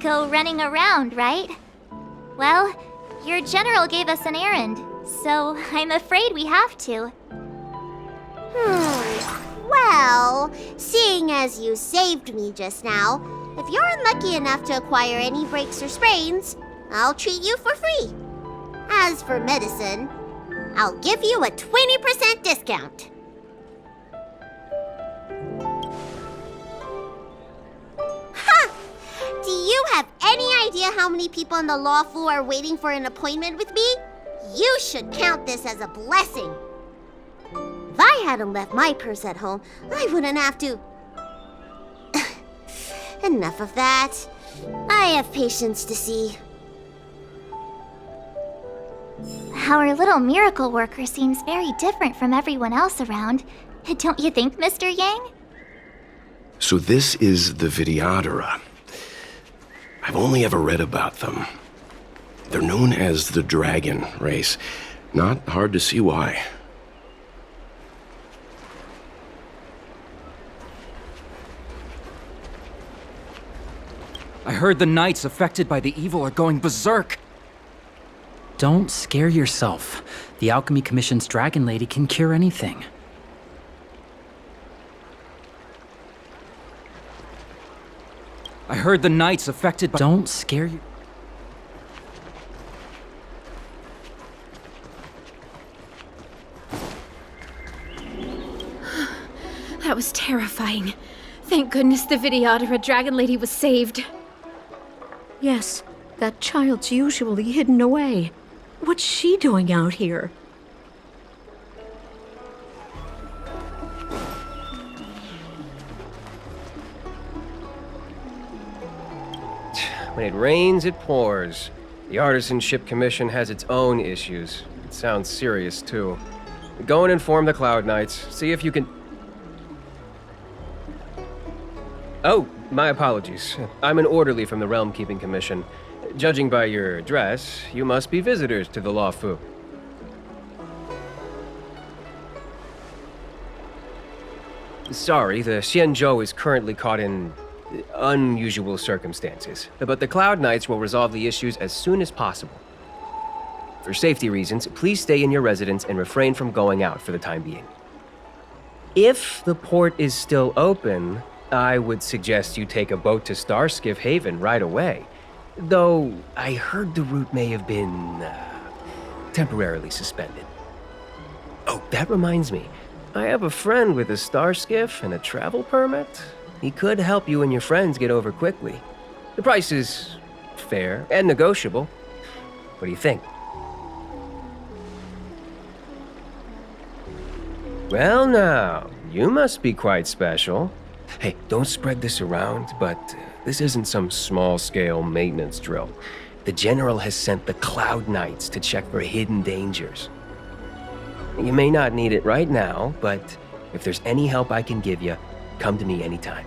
go running around, right? Well, your general gave us an errand, so I'm afraid we have to. Well, seeing as you saved me just now, if you're unlucky enough to acquire any breaks or sprains, I'll treat you for free. As for medicine, I'll give you a 20% discount. Do you have any idea how many people in the law fu are waiting for an appointment with me? You should count this as a blessing. If I hadn't left my purse at home, I wouldn't have to... Enough of that. I have patients to see. Our little miracle worker seems very different from everyone else around. Don't you think, Mr. Yang? So this is the Vidyadhara. I've only ever read about them. They're known as the Dragon race. Not hard to see why. I heard the knights affected by the evil are going berserk. Don't scare yourself. The Alchemy Commission's Dragon Lady can cure anything. I heard the knights affected by... Don't scare you. That was terrifying. Thank goodness the Vidyadhara Dragon Lady was saved. Yes, that child's usually hidden away. What's she doing out here? When it rains, it pours. The Artisanship Commission has its own issues. It sounds serious, too. Go and inform the Cloud Knights. See if you can... Oh, my apologies. I'm an orderly from the Realm Keeping Commission. Judging by your dress, you must be visitors to the Law Fu. Sorry, the Xianzhou is currently caught in unusual circumstances, but the Cloud Knights will resolve the issues as soon as possible. For safety reasons, please stay in your residence and refrain from going out for the time being. If the port is still open, I would suggest you take a boat to Starskiff Haven right away. Though I heard the route may have been temporarily suspended. Oh, that reminds me. I have a friend with a star skiff and a travel permit. He could help you and your friends get over quickly. The price is fair and negotiable. What do you think? Well now, you must be quite special. Hey, don't spread this around, but this isn't some small-scale maintenance drill. The General has sent the Cloud Knights to check for hidden dangers. You may not need it right now, but if there's any help I can give you, come to me anytime.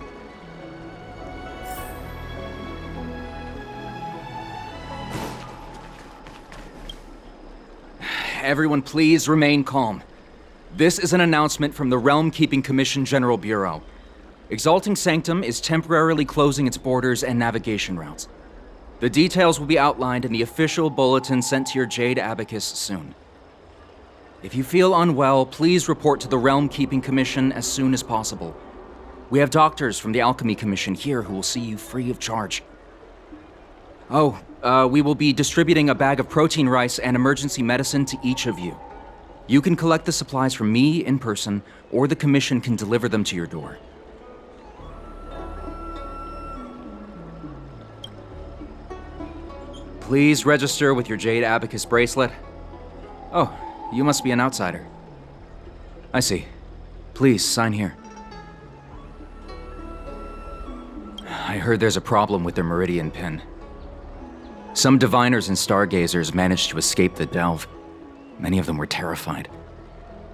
Everyone please remain calm. This is an announcement from the Realm Keeping Commission General Bureau. Exalting Sanctum is temporarily closing its borders and navigation routes. The details will be outlined in the official bulletin sent to your Jade Abacus soon. If you feel unwell, please report to the Realm Keeping Commission as soon as possible. We have doctors from the Alchemy Commission here who will see you free of charge. Oh, we will be distributing a bag of protein rice and emergency medicine to each of you. You can collect the supplies from me in person, or the Commission can deliver them to your door. Please register with your Jade Abacus bracelet. Oh, you must be an outsider. I see. Please, sign here. I heard there's a problem with the Meridian Pin. Some diviners and stargazers managed to escape the delve. Many of them were terrified.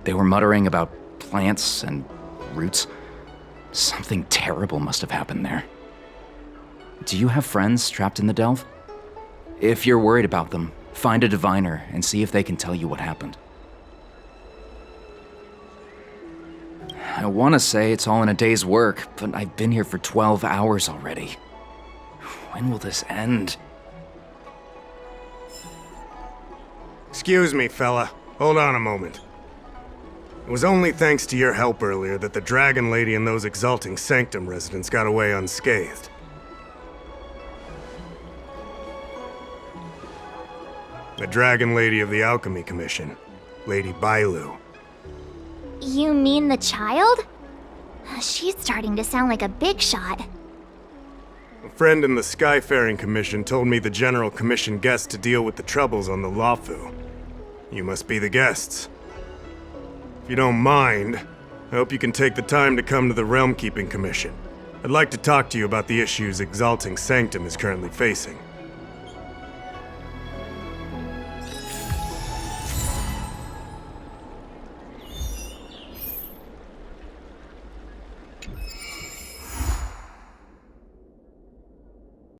They were muttering about plants and roots. Something terrible must have happened there. Do you have friends trapped in the delve? If you're worried about them, find a diviner and see if they can tell you what happened. I want to say it's all in a day's work, but I've been here for 12 hours already. When will this end? Excuse me, fella. Hold on a moment. It was only thanks to your help earlier that the Dragon Lady and those Exalting Sanctum residents got away unscathed. The Dragon Lady of the Alchemy Commission, Lady Bailu. You mean the child? She's starting to sound like a big shot. A friend in the Skyfaring Commission told me the General commissioned guests to deal with the troubles on the Luofu. You must be the guests. If you don't mind, I hope you can take the time to come to the Realm Keeping Commission. I'd like to talk to you about the issues Exalting Sanctum is currently facing.